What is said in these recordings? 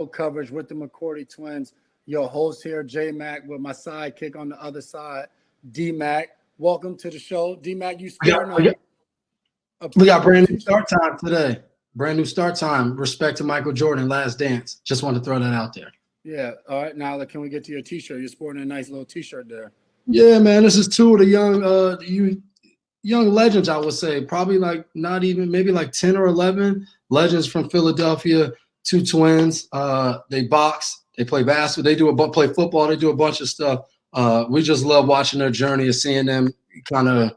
Coverage with the McCourty Twins. Your host here, J Mac, with my sidekick on the other side, D Mac. Welcome to the show, D Mac. You sporting we got brand new start time today. Brand new start time. Respect to Michael Jordan, Last Dance. Just want to throw that out there. Yeah. All right. Now, can we get to your T-shirt? You're sporting a nice little T-shirt there. Yeah, man. This is two of the young legends, I would say. Probably maybe like 10 or 11 legends from Philadelphia. Two twins. They box. They play basketball. They play football. They do a bunch of stuff. We just love watching their journey and seeing them kind of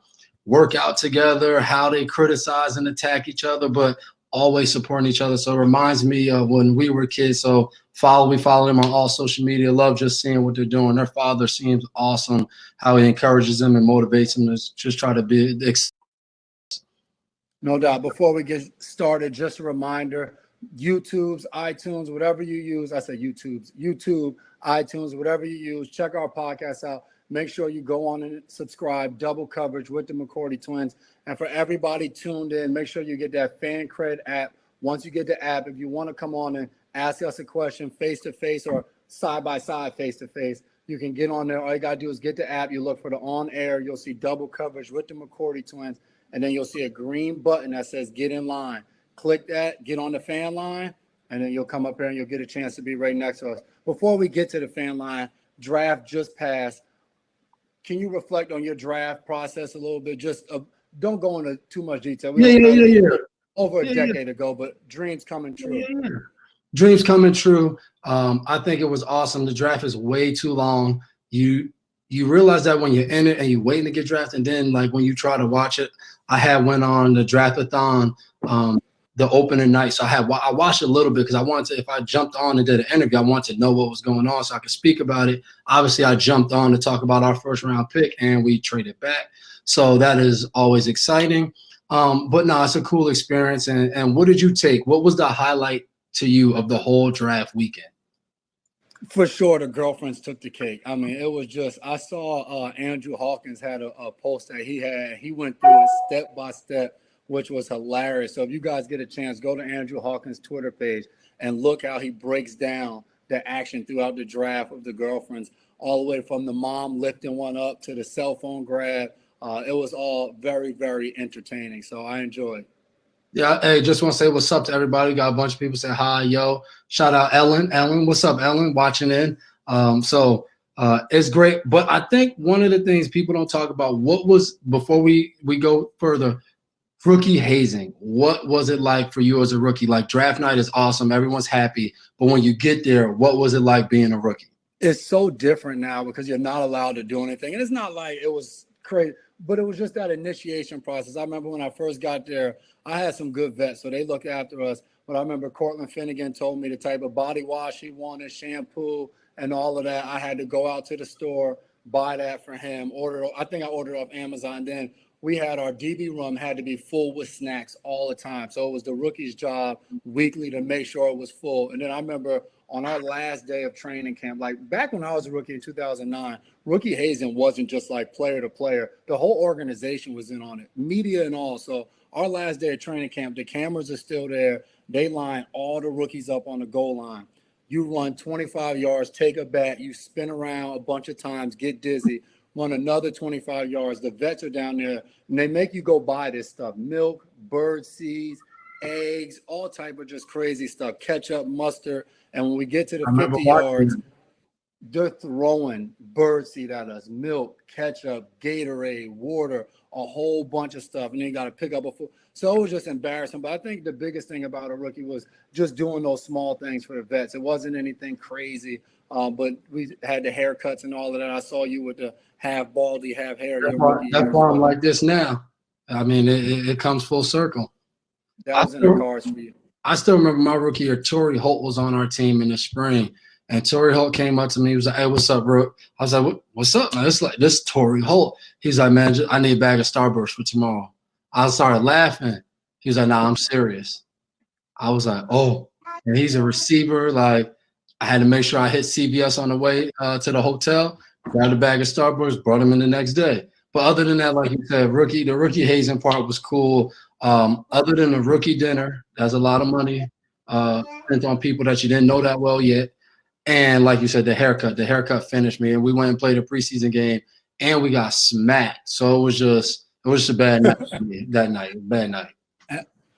work out together, how they criticize and attack each other, but always supporting each other. So it reminds me of when we were kids. So we follow them on all social media. Love just seeing what they're doing. Their father seems awesome, how he encourages them and motivates them to just try to be. No doubt. Before we get started, just a reminder, YouTube's, iTunes, whatever you use. I said YouTube, iTunes, whatever you use. Check our podcast out. Make sure you go on and subscribe. Double Coverage with the McCourty Twins. And for everybody tuned in, make sure you get that Fan Cred app. Once you get the app, if you want to come on and ask us a question face-to-face or side-by-side face-to-face, you can get on there. All you got to do is get the app. You look for the on-air. You'll see Double Coverage with the McCourty Twins. And then you'll see a green button that says Get in Line. Click that, get on the fan line, and then you'll come up here and you'll get a chance to be right next to us. Before we get to the fan line, draft just passed. Can you reflect on your draft process a little bit? Just don't go into too much detail. Yeah. Over a decade ago, but dreams coming true. Yeah. Dreams coming true. I think it was awesome. The draft is way too long. You realize that when you're in it and you're waiting to get drafted, and then like when you try to watch it, I went on the draftathon the opening night. So I watched a little bit because I wanted to, if I jumped on and did an interview, I wanted to know what was going on so I could speak about it. Obviously, I jumped on to talk about our first round pick and we traded back. So that is always exciting. But no, it's a cool experience. And what did you take? What was the highlight to you of the whole draft weekend? For sure, the girlfriends took the cake. I mean, it was just, I saw Andrew Hawkins had a post that he went through it step by step, which was hilarious. So if you guys get a chance, go to Andrew Hawkins' Twitter page and look how he breaks down the action throughout the draft of the girlfriends, all the way from the mom lifting one up to the cell phone grab. It was all very, very entertaining. So I enjoyed. Yeah, hey, just want to say what's up to everybody. Got a bunch of people say hi, yo. Shout out Ellen. Ellen, what's up, Ellen? Watching in. It's great. But I think one of the things people don't talk about, before we go further, rookie hazing. What was it like for you as a rookie? Like, draft night is awesome. Everyone's happy. But when you get there, what was it like being a rookie? It's so different now because you're not allowed to do anything. And it's not like it was crazy, but it was just that initiation process. I remember when I first got there, I had some good vets, so they looked after us. But I remember Cortland Finnegan told me the type of body wash he wanted, shampoo, and all of that. I had to go out to the store, buy that for him, I think I ordered off Amazon. Then we had our DB room had to be full with snacks all the time. So it was the rookie's job weekly to make sure it was full. And then I remember on our last day of training camp, like back when I was a rookie in 2009, rookie hazing wasn't just like player to player. The whole organization was in on it, media and all. So our last day of training camp, the cameras are still there. They line all the rookies up on the goal line. You run 25 yards, take a bat, you spin around a bunch of times, get dizzy, run another 25 yards. The vets are down there, and they make you go buy this stuff: milk, bird seeds, eggs, all type of just crazy stuff, ketchup, mustard. And when we get to the 50 yards, they're throwing bird seed at us, milk, ketchup, Gatorade, water, a whole bunch of stuff. And then you got to pick up a foot. So it was just embarrassing. But I think the biggest thing about a rookie was just doing those small things for the vets. It wasn't anything crazy. But we had the haircuts and all of that. I saw you with the half baldy, half hair. That's why I'm like this now. I mean, it comes full circle. That was in the cards for you. I still remember my rookie year. Torrey Holt was on our team in the spring. And Torrey Holt came up to me. He was like, "Hey, what's up, bro?" I was like, "What's up, man?" It's like, this is Torrey Holt. He's like, "Man, I need a bag of Starburst for tomorrow." I started laughing. He was like, "Nah, I'm serious." I was like, "Oh," and he's a receiver. Like, I had to make sure I hit CVS on the way to the hotel, grabbed a bag of Starburst, brought him in the next day. But other than that, like you said, the rookie hazing part was cool. Other than the rookie dinner, that's a lot of money. Spent on people that you didn't know that well yet. And like you said, the haircut finished me. And we went and played a preseason game, and we got smacked. So it was just a bad night for me that night. Bad night.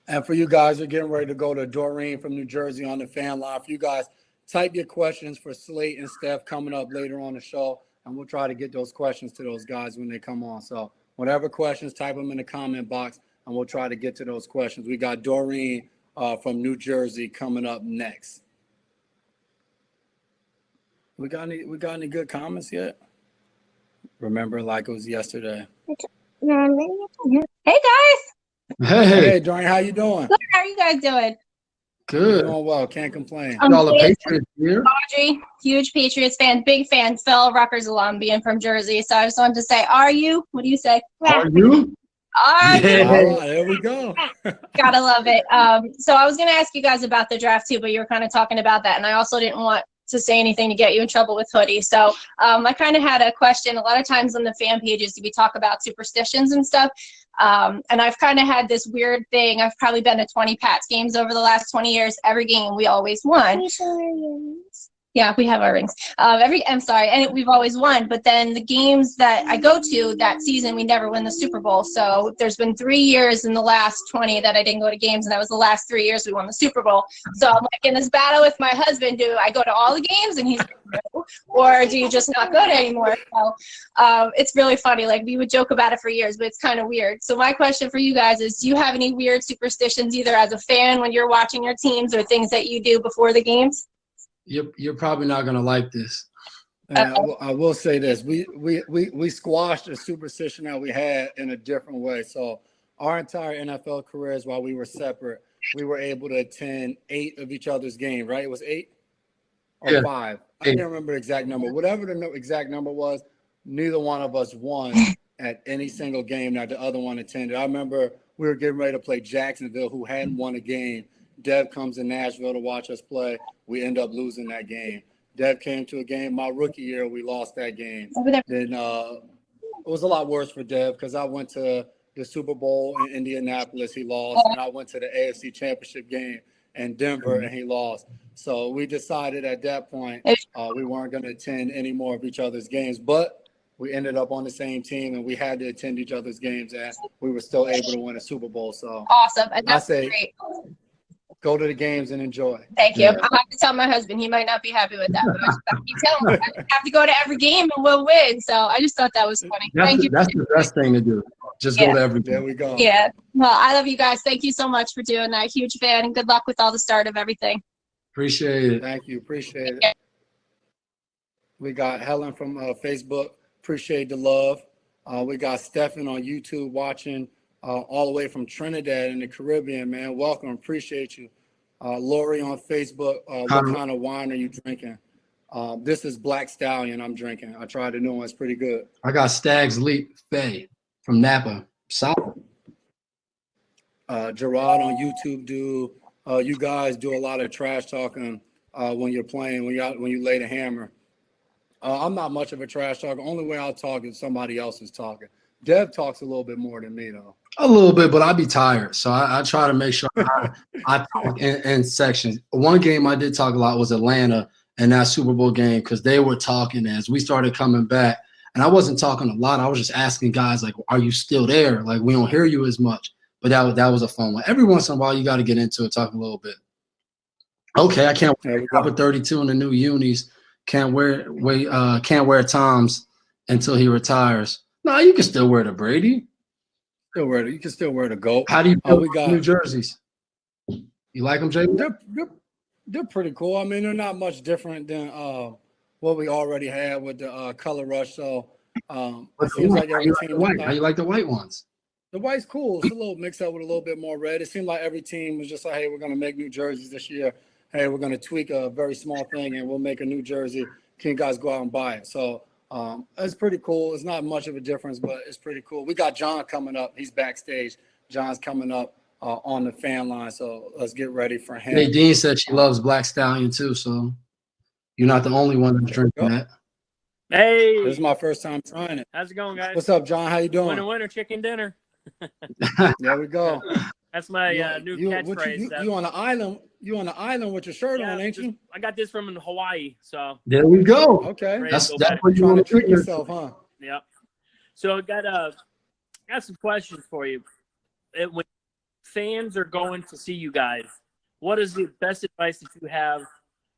And for you guys, we're getting ready to go to Doreen from New Jersey on the fan line. For you guys, type your questions for Slate and Steph coming up later on the show, and we'll try to get those questions to those guys when they come on. So whatever questions, type them in the comment box, and we'll try to get to those questions. We got Doreen from New Jersey coming up next. We got any good comments yet? Remember like it was yesterday. Hey guys. Hey, Doreen, how you doing? Good. How are you guys doing? Good. Doing well. Can't complain. Y'all a Patriots here? Audrey, huge Patriots fan, big fan, fellow Rutgers alum, being from Jersey. So I just wanted to say, are you? What do you say? Are you? Are you? Oh, there we go. Gotta love it. So I was gonna ask you guys about the draft too, but you were kind of talking about that, and I also didn't want to say anything to get you in trouble with Hoodie. So I kind of had a question. A lot of times on the fan pages, we talk about superstitions and stuff. And I've kind of had this weird thing. I've probably been to 20 Pats games over the last 20 years. Every game we always won. Yeah, we have our rings. And we've always won. But then the games that I go to that season, we never win the Super Bowl. So there's been 3 years in the last 20 that I didn't go to games, and that was the last 3 years we won the Super Bowl. So I'm like in this battle with my husband. Do I go to all the games? And he's like, no. Or do you just not go to anymore? So it's really funny. Like, we would joke about it for years, but it's kind of weird. So my question for you guys is, do you have any weird superstitions, either as a fan when you're watching your teams, or things that you do before the games? You're probably not gonna like this. And I will say this: we squashed a superstition that we had in a different way. So our entire NFL careers, while we were separate, we were able to attend 8 of each other's games. Right? It was 8 or 5. I can't remember the exact number. Whatever the exact number was, neither one of us won at any single game that the other one attended. I remember we were getting ready to play Jacksonville, who hadn't won a game. Dev comes to Nashville to watch us play. We end up losing that game. Dev came to a game my rookie year. We lost that game. Then it was a lot worse for Dev because I went to the Super Bowl in Indianapolis. He lost. And I went to the AFC Championship game in Denver, and he lost. So we decided at that point we weren't going to attend any more of each other's games. But we ended up on the same team, and we had to attend each other's games, and we were still able to win a Super Bowl. So awesome. And that's I say, great. Go to the games and enjoy. Thank you. I'll have to tell my husband. He might not be happy with that, but I keep telling him I have to go to every game and we'll win. So I just thought that was funny. Thank you. That's the best thing to do. Just go to every game. There we go. Yeah. Well, I love you guys. Thank you so much for doing that. Huge fan, and good luck with all the start of everything. Appreciate it. Thank you. Appreciate it. We got Helen from Facebook. Appreciate the love. We got Stefan on YouTube watching all the way from Trinidad in the Caribbean, man. Welcome. Appreciate you. Lori on Facebook. What kind of wine are you drinking? This is Black Stallion I'm drinking. I tried the new one. It's pretty good. I got Stag's Leap Faye from Napa. Solid. Gerard on YouTube. You guys do a lot of trash talking when you're playing, when you lay the hammer. I'm not much of a trash talker. Only way I'll talk is somebody else is talking. Dev talks a little bit more than me, though. A little bit, but I be tired. So I try to make sure I talk in sections. One game I did talk a lot was Atlanta and that Super Bowl game, because they were talking as we started coming back. And I wasn't talking a lot. I was just asking guys, like, are you still there? Like, we don't hear you as much. But that was a fun one. Every once in a while, you got to get into it, talk a little bit. Okay, I can't wear number 32 in the new unis. Can't wear Toms until he retires. No, you can still wear the Brady. You can still wear the GOAT. How do you feel about New Jerseys? You like them, Jay? They're pretty cool. I mean, they're not much different than what we already had with the color rush. So it seems like every team. How you like the white ones? The white's cool. It's a little mix up with a little bit more red. It seemed like every team was just like, hey, we're going to make new jerseys this year. Hey, we're going to tweak a very small thing and we'll make a new jersey. Can you guys go out and buy it? So it's pretty cool. It's not much of a difference, but it's pretty cool. We got John coming up. He's backstage. John's coming up on the fan line. So let's get ready for him. Nadine said she loves Black Stallion too. So you're not the only one that's drinking that. Hey. This is my first time trying it. How's it going, guys? What's up, John? How you doing? Winner, chicken dinner. There we go. That's my new catchphrase. You on the island? You on the island with your shirt Yeah, on, ain't you? I got this from Hawaii, so There we go. Okay. ready That's to go that's back. what you Trying to want to treat do. yourself, huh? Yeah. So got some questions for you. When fans are going to see you guys, what is the best advice that you have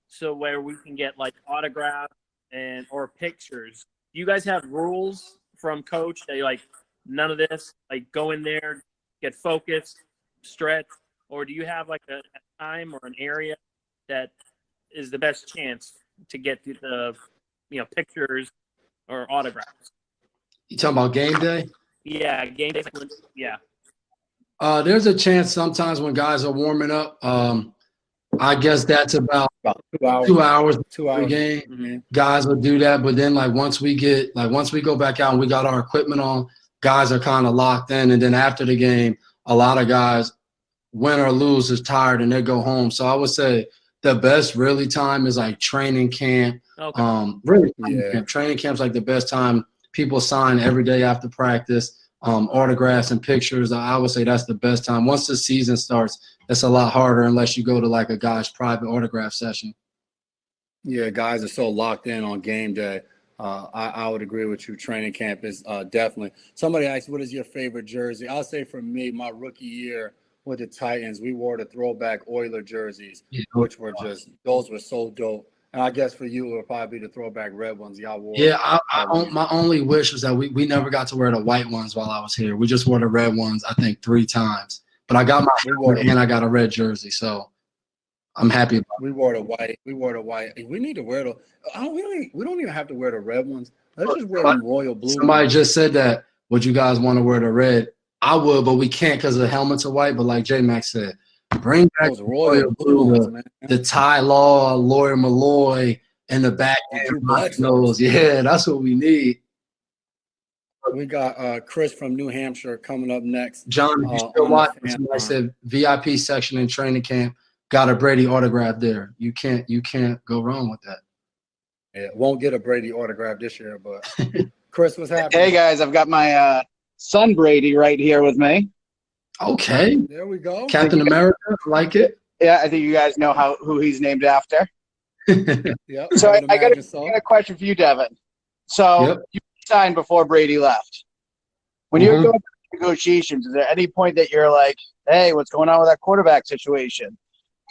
so where we can get like autographs or pictures? Do you guys have rules from coach that you're like none of this, like go in there, get focused, stretch, or do you have like a time or an area that is the best chance to get the pictures or autographs? You talking about game day? Yeah, game day. Yeah. There's a chance sometimes when guys are warming up. I guess that's about 2 hours. 2 hours 2 before the hours. game. Mhm. Guys will do that, but then once we go back out and we got our equipment on, guys are kind of locked in. And then after the game, a lot of guys, win or lose, is tired and they go home. So I would say the best really time is like training camp. Okay. Really, Yeah. training camp's like the best time. People sign every day after practice. Autographs and pictures. I would say that's the best time. Once the season starts, it's a lot harder unless you go to like a guy's private autograph session. Yeah, guys are so locked in on game day. I would agree with you. Training camp is definitely. Somebody asked, what is your favorite jersey? I'll say for me, my rookie year with the Titans, we wore the throwback Oiler jerseys, which were those were so dope. And I guess for you, it would probably be the throwback red ones y'all wore. Yeah, my only wish was that we never got to wear the white ones while I was here. We just wore the red ones, I think, 3 times. But I got my and I got a red jersey, so I'm happy about it. We wore the white. We need to wear the. We don't even have to wear the red ones. Let's just wear them royal blue. Somebody just said that. Would you guys want to wear the red? I would, but we can't because the helmets are white. But like J Max said, bring back those royal blue ones, man. the Ty Law, Lawyer Malloy, and the back nose. Yeah, that's what we need. We got Chris from New Hampshire coming up next. John, you still watching? Somebody said VIP section in training camp. Got a Brady autograph there. You can't go wrong with that. Yeah, won't get a Brady autograph this year, but Chris, what's happening? Hey guys, I've got my son Brady right here with me. Okay. There we go. Captain America, like it. Yeah, I think you guys know who he's named after. Yep. So I got a question for you, Devin. So you signed before Brady left. When you're going through negotiations, is there any point that you're like, hey, what's going on with that quarterback situation?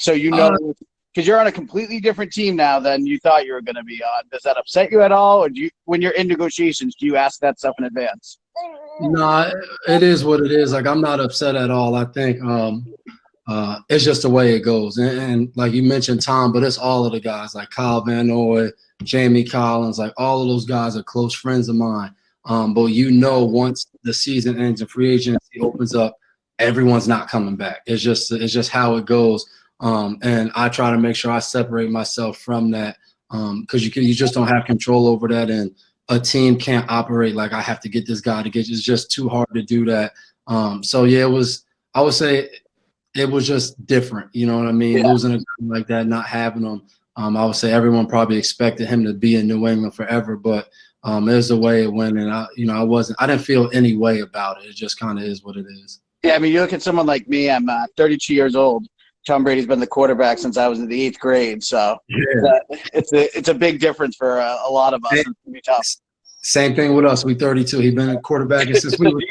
So because you're on a completely different team now than you thought you were going to be on. Does that upset you at all? Or when you're in negotiations, do you ask that stuff in advance? No, it is what it is. Like, I'm not upset at all. I think it's just the way it goes. And like you mentioned Tom, but it's all of the guys like Kyle Van Noy, Jamie Collins, like all of those guys are close friends of mine. But once the season ends and free agency opens up, everyone's not coming back. It's just how it goes. And I try to make sure I separate myself from that because you just don't have control over that, and a team can't operate like I have to get this guy to get. It's just too hard to do that. So yeah, I would say it was just different. You know what I mean? Yeah. Losing a guy like that, not having him. I would say everyone probably expected him to be in New England forever, but there's the way it went, and I didn't feel any way about it. It just kind of is what it is. Yeah, I mean, you look at someone like me. I'm 32 years old. Tom Brady's been the quarterback since I was in the 8th grade, so it's a big difference for a lot of us. It's gonna be tough. Same thing with us. We 32. He's been a quarterback since we were.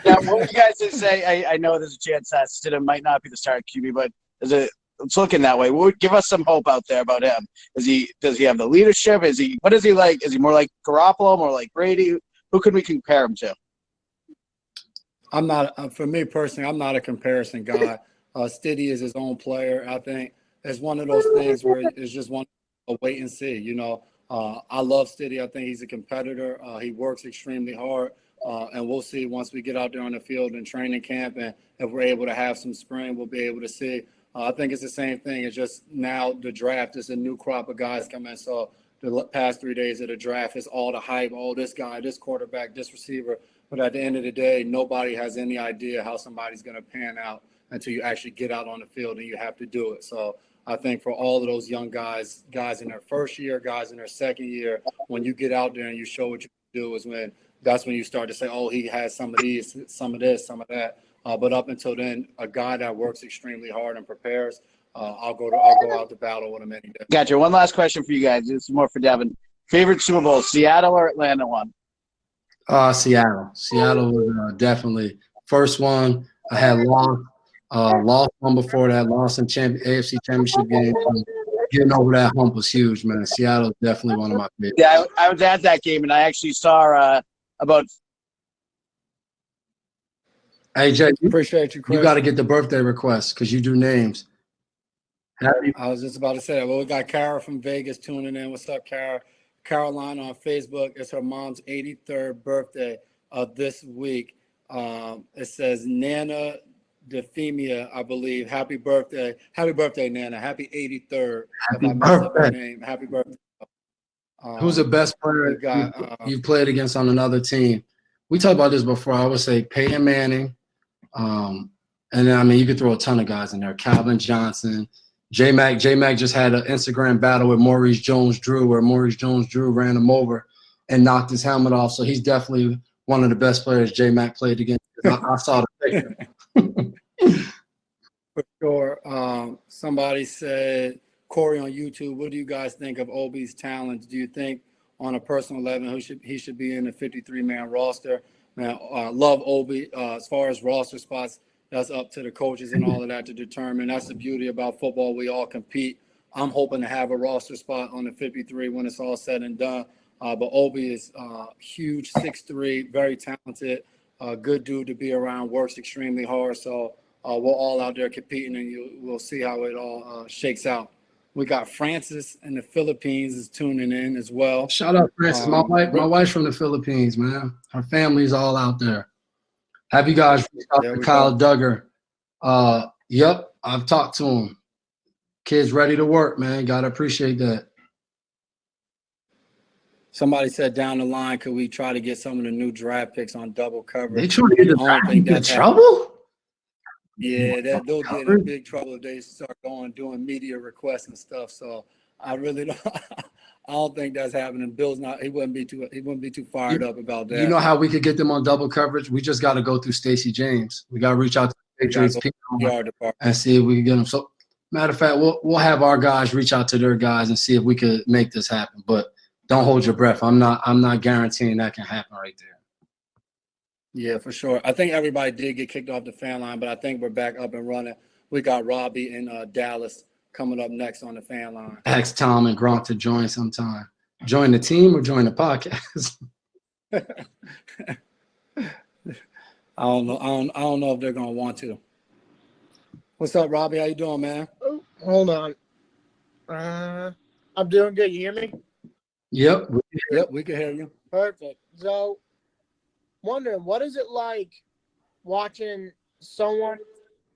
Now, what would you guys say? I know there's a chance that Stidham might not be the starting QB, but it's looking that way. Give us some hope out there about him. Does he have the leadership? What is he like? Is he more like Garoppolo, more like Brady? Who could we compare him to? I'm not. For me personally, I'm not a comparison guy. Stiddy is his own player. I think it's one of those things where it's just one a wait and see. I love Stiddy. I think he's a competitor. He works extremely hard, and we'll see once we get out there on the field in training camp, and if we're able to have some spring, we'll be able to see. I think it's the same thing. It's just now the draft is a new crop of guys coming. So the past 3 days of the draft is all the hype. Oh, this guy, this quarterback, this receiver. But at the end of the day, nobody has any idea how somebody's going to pan out until you actually get out on the field and you have to do it. So I think for all of those young guys in their first year, guys in their second year, when you get out there and you show what you can do that's when you start to say, oh, he has some of these, some of this, some of that. But up until then, a guy that works extremely hard and prepares, I'll go out to battle with him any day. Gotcha. One last question for you guys. This is more for Devin. Favorite Super Bowl, Seattle or Atlanta one? Seattle. Seattle was definitely first one. I had lost one before that, lost in AFC Championship game. Getting over that hump was huge, man. Seattle is definitely one of my favorites. Yeah, I was at that game, and I actually saw about. Hey, Jay, Appreciate you, Chris. you got to get the birthday requests because you do names. I was just about to say that. Well, we got Kara from Vegas tuning in. What's up, Kara? Caroline on Facebook. It's her mom's 83rd birthday this week. It says Nana Defemia, I believe. Happy birthday. Happy birthday, Nana. Happy 83rd. Happy if I mess up your birthday. name. Happy birthday. Who's the best player you played against on another team? We talked about this before. I would say Peyton Manning. And then, I mean, you could throw a ton of guys in there. Calvin Johnson. J-Mac just had an Instagram battle with Maurice Jones-Drew where Maurice Jones-Drew ran him over and knocked his helmet off. So he's definitely one of the best players J-Mac played against. I saw the picture. For sure. Somebody said, Corey on YouTube, what do you guys think of Obi's talents? Do you think on a personal level he should be in the 53-man roster? Man, love Obi. As far as roster spots, that's up to the coaches and all of that to determine. That's the beauty about football. We all compete. I'm hoping to have a roster spot on the 53 when it's all said and done. But Obi is huge, 6'3", very talented, good dude to be around, works extremely hard. So we're all out there competing, and we'll see how it all shakes out. We got Francis in the Philippines is tuning in as well. Shout out Francis. My wife's from the Philippines, man. Her family's all out there. Have you guys reached out to Kyle Duggar? Yep, I've talked to him. Kid's ready to work, man. Gotta appreciate that. Somebody said down the line, could we try to get some of the new draft picks on double coverage? They trying to get in trouble? Yeah, they'll get in big trouble if they start doing media requests and stuff. So I really don't. I don't think that's happening. Bill's not. He wouldn't be too fired up about that. You know how we could get them on double coverage? We just got to go through Stacey James. We got to reach out to the Patriots people and see if we can get them. So, matter of fact, we'll have our guys reach out to their guys and see if we could make this happen. But don't hold your breath. I'm not guaranteeing that can happen right there. Yeah, for sure. I think everybody did get kicked off the fan line, but I think we're back up and running. We got Robbie in Dallas coming up next on the fan line. Ask Tom and Gronk to join sometime. Join the team or join the podcast. I don't know. I don't know if they're gonna want to. What's up, Robbie? How you doing, man? Oh, hold on. I'm doing good. You hear me? Yep. Yep, we can hear you. Perfect. So, wondering, what is it like watching someone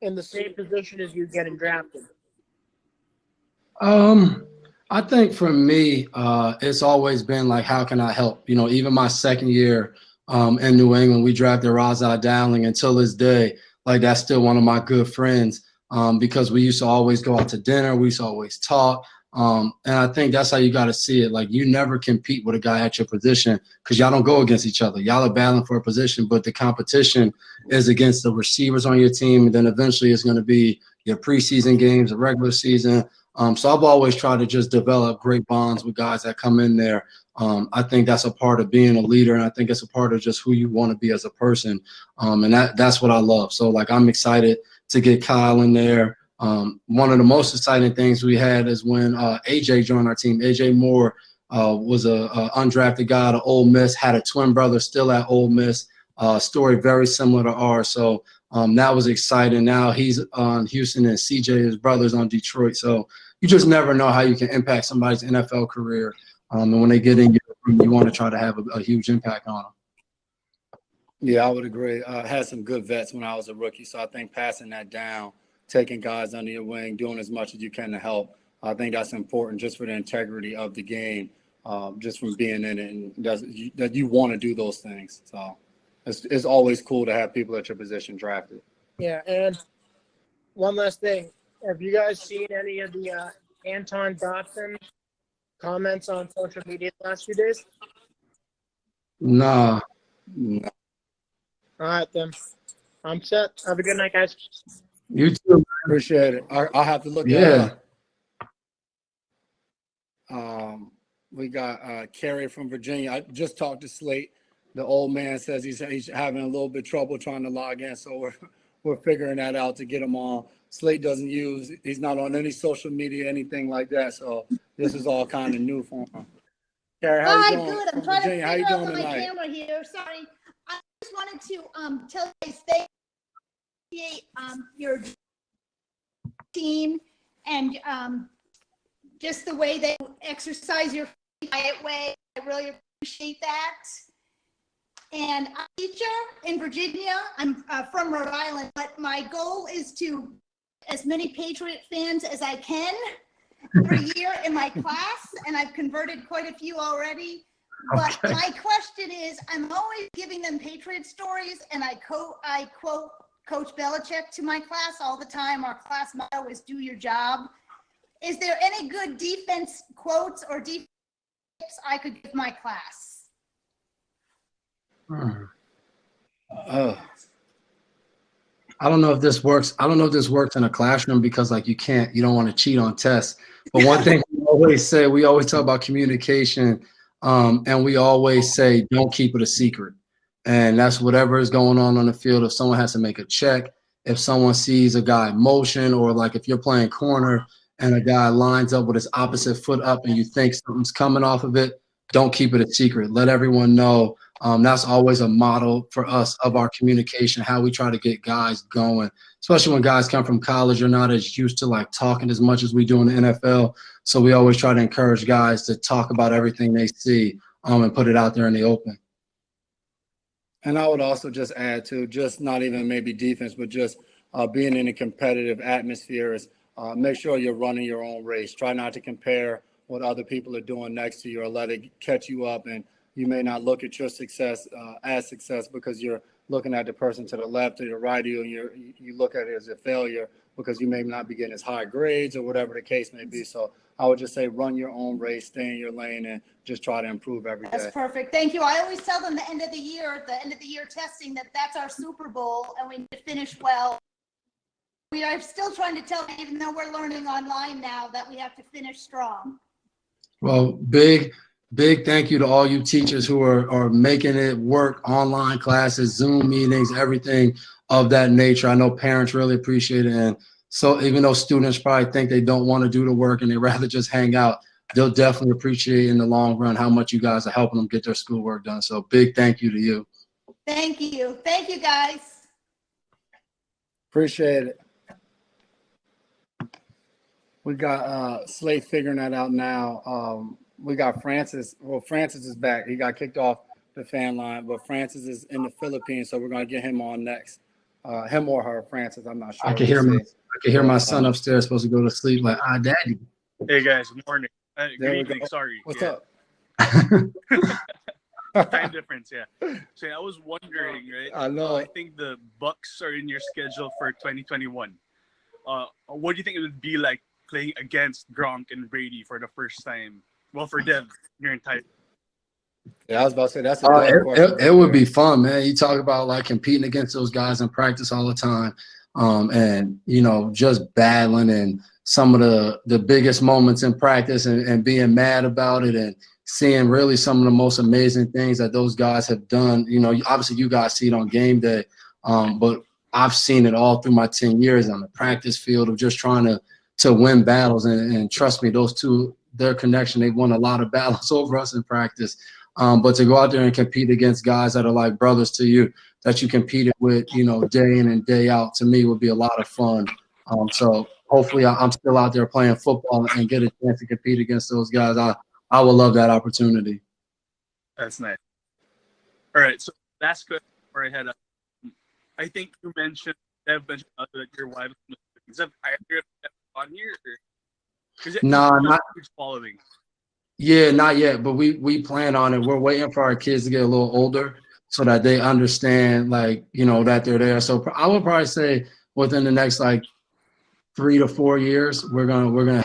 in the same position as you getting drafted? I think for me, it's always been like, how can I help? You know, even my second year in New England, we drafted Razai Dowling. Until this day, like that's still one of my good friends because we used to always go out to dinner. We used to always talk. And I think that's how you got to see it. Like you never compete with a guy at your position because y'all don't go against each other. Y'all are battling for a position, but the competition is against the receivers on your team. And then eventually it's going to be your preseason games, the regular season. So I've always tried to just develop great bonds with guys that come in there. I think that's a part of being a leader, and I think it's a part of just who you want to be as a person. And that's what I love. So, like, I'm excited to get Kyle in there. One of the most exciting things we had is when AJ joined our team. AJ Moore was a undrafted guy at Ole Miss, had a twin brother still at Ole Miss. Story very similar to ours. So that was exciting. Now he's on Houston, and CJ, his brother's on Detroit. So you just never know how you can impact somebody's NFL career. And when they get in, you want to try to have a huge impact on them. Yeah, I would agree. I had some good vets when I was a rookie. So I think passing that down, taking guys under your wing, doing as much as you can to help, I think that's important just for the integrity of the game, just from being in it, and that you want to do those things. So it's always cool to have people at your position drafted. Yeah, and one last thing. Have you guys seen any of the Anton Dotson comments on social media the last few days? Nah. All right, then. I'm set. Have a good night, guys. You too. Appreciate it. I'll have to look Yeah. that up. We got Kerry from Virginia. I just talked to Slate. The old man says he's having a little bit trouble trying to log in, so we're figuring that out to get him on. Slate he's not on any social media, anything like that, so this is all kind of new for him. Kerry, how you doing? Good. I'm From trying Virginia, to how you figure doing out my tonight? camera here. Sorry. I just wanted to tell you guys thank your team and just the way they exercise your quiet way. I really appreciate that. And I'm a teacher in Virginia. I'm from Rhode Island, but my goal is to as many Patriot fans as I can every year in my class, and I've converted quite a few already. But Okay. my question is, I'm always giving them Patriot stories, and I quote Coach Belichick to my class all the time. Our class motto is "Do your job." Is there any good defense quotes or defense tips I could give my class? Oh, I don't know if this works. I don't know if this works in a classroom because you don't want to cheat on tests. But one thing we always talk about communication, and we always say, don't keep it a secret. And that's whatever is going on the field. If someone has to make a check, if someone sees a guy motion, or if you're playing corner and a guy lines up with his opposite foot up and you think something's coming off of it, don't keep it a secret. Let everyone know. That's always a model for us of our communication, how we try to get guys going, especially when guys come from college. You're not as used to talking as much as we do in the NFL. So we always try to encourage guys to talk about everything they see and put it out there in the open. and I would also just add to just not even maybe defense, but just being in a competitive atmosphere is make sure you're running your own race. Try not to compare what other people are doing next to you or let it catch you up, and you may not look at your success as success because you're looking at the person to the left or the right of you, and you look at it as a failure because you may not be getting as high grades or whatever the case may be. So I would just say run your own race, stay in your lane, and just try to improve every day. That's perfect. Thank you. I always tell them the end of the year testing, that's our Super Bowl, and we need to finish well. We are still trying to tell them, even though we're learning online now, that we have to finish strong. Well, big thank you to all you teachers who are making it work, online classes, Zoom meetings, everything of that nature. I know parents really appreciate it. And so even though students probably think they don't want to do the work and they rather just hang out, they'll definitely appreciate in the long run how much you guys are helping them get their schoolwork done. So big thank you to you. Thank you. Thank you, guys. Appreciate it. We got Slate figuring that out now. We got Francis. Well, Francis is back. He got kicked off the fan line, but Francis is in the Philippines, so we're going to get him on next. Him or her, Francis, I'm not sure. I can hear my son upstairs supposed to go to sleep daddy. Hey guys, good morning. Good evening, go. sorry. What's up? Time difference, yeah. So I was wondering, right? I know. I think the Bucks are in your schedule for 2021. What do you think it would be like playing against Gronk and Brady for the first time? Well, for them, your entire. Yeah, I was about to say that's a good question. It would be fun, man. You talk about competing against those guys in practice all the time, and just battling and some of the biggest moments in practice and being mad about it and seeing really some of the most amazing things that those guys have done. Obviously you guys see it on game day, but I've seen it all through my 10 years on the practice field of just trying to win battles. And trust me, those two, their connection, they've won a lot of battles over us in practice. But to go out there and compete against guys that are like brothers to you, that you competed with, day in and day out, to me would be a lot of fun. So hopefully I'm still out there playing football and get a chance to compete against those guys. I would love that opportunity. That's nice. All right, so last question before I head up. I think you mentioned, Dev mentioned that your wife is that on here? Nah, not following. Yeah, not yet, but we plan on it. We're waiting for our kids to get a little older so that they understand, that they're there. So I would probably say within the next 3 to 4 years, we're gonna.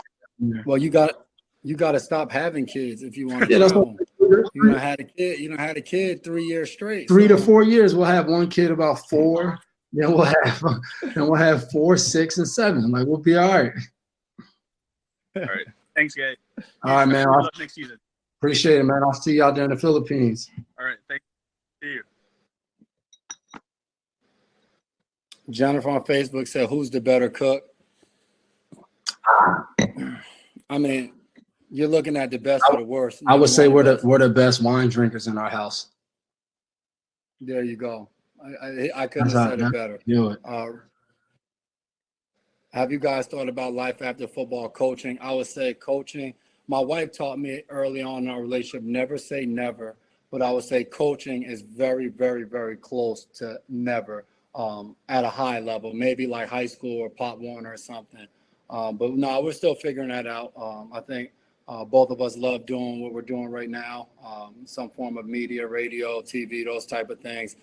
Well, you got to stop having kids if you want to. Yeah, that's what, you done had a kid. You done had a kid 3 years straight. 3 to 4 years. We'll have one kid about 4, Then we'll have 4, 6, and 7. Like, we'll be all right. All right. Thanks, guys. All right, man. Good luck next season. Appreciate it, man. I'll see you out there in the Philippines. All right. Thanks. See you. Jennifer on Facebook said, "Who's the better cook?" I mean, you're looking at the best or the worst. I would say we're the best wine drinkers in our house. There you go. I couldn't have said it better. Do it. Have you guys thought about life after football, coaching? I would say coaching. My wife taught me early on in our relationship, never say never, but I would say coaching is very, very, very close to never at a high level, maybe like high school or Pop Warner or something. But no, we're still figuring that out. I think both of us love doing what we're doing right now, some form of media, radio, TV, those type of things,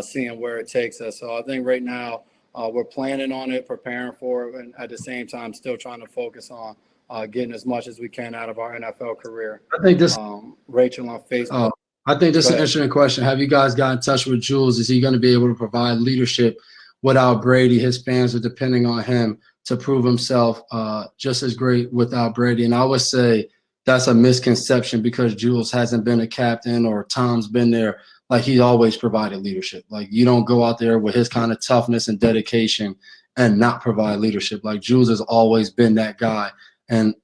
seeing where it takes us. So I think right now we're planning on it, preparing for it, and at the same time still trying to focus on getting as much as we can out of our NFL career. I think this Rachel on Facebook. I think this is an interesting question. Have you guys got in touch with Jules? Is he going to be able to provide leadership without Brady? His fans are depending on him to prove himself just as great without Brady. And I would say that's a misconception because Jules hasn't been a captain or Tom's been there. Like, he always provided leadership. Like, you don't go out there with his kind of toughness and dedication and not provide leadership. Like, Jules has always been that guy. And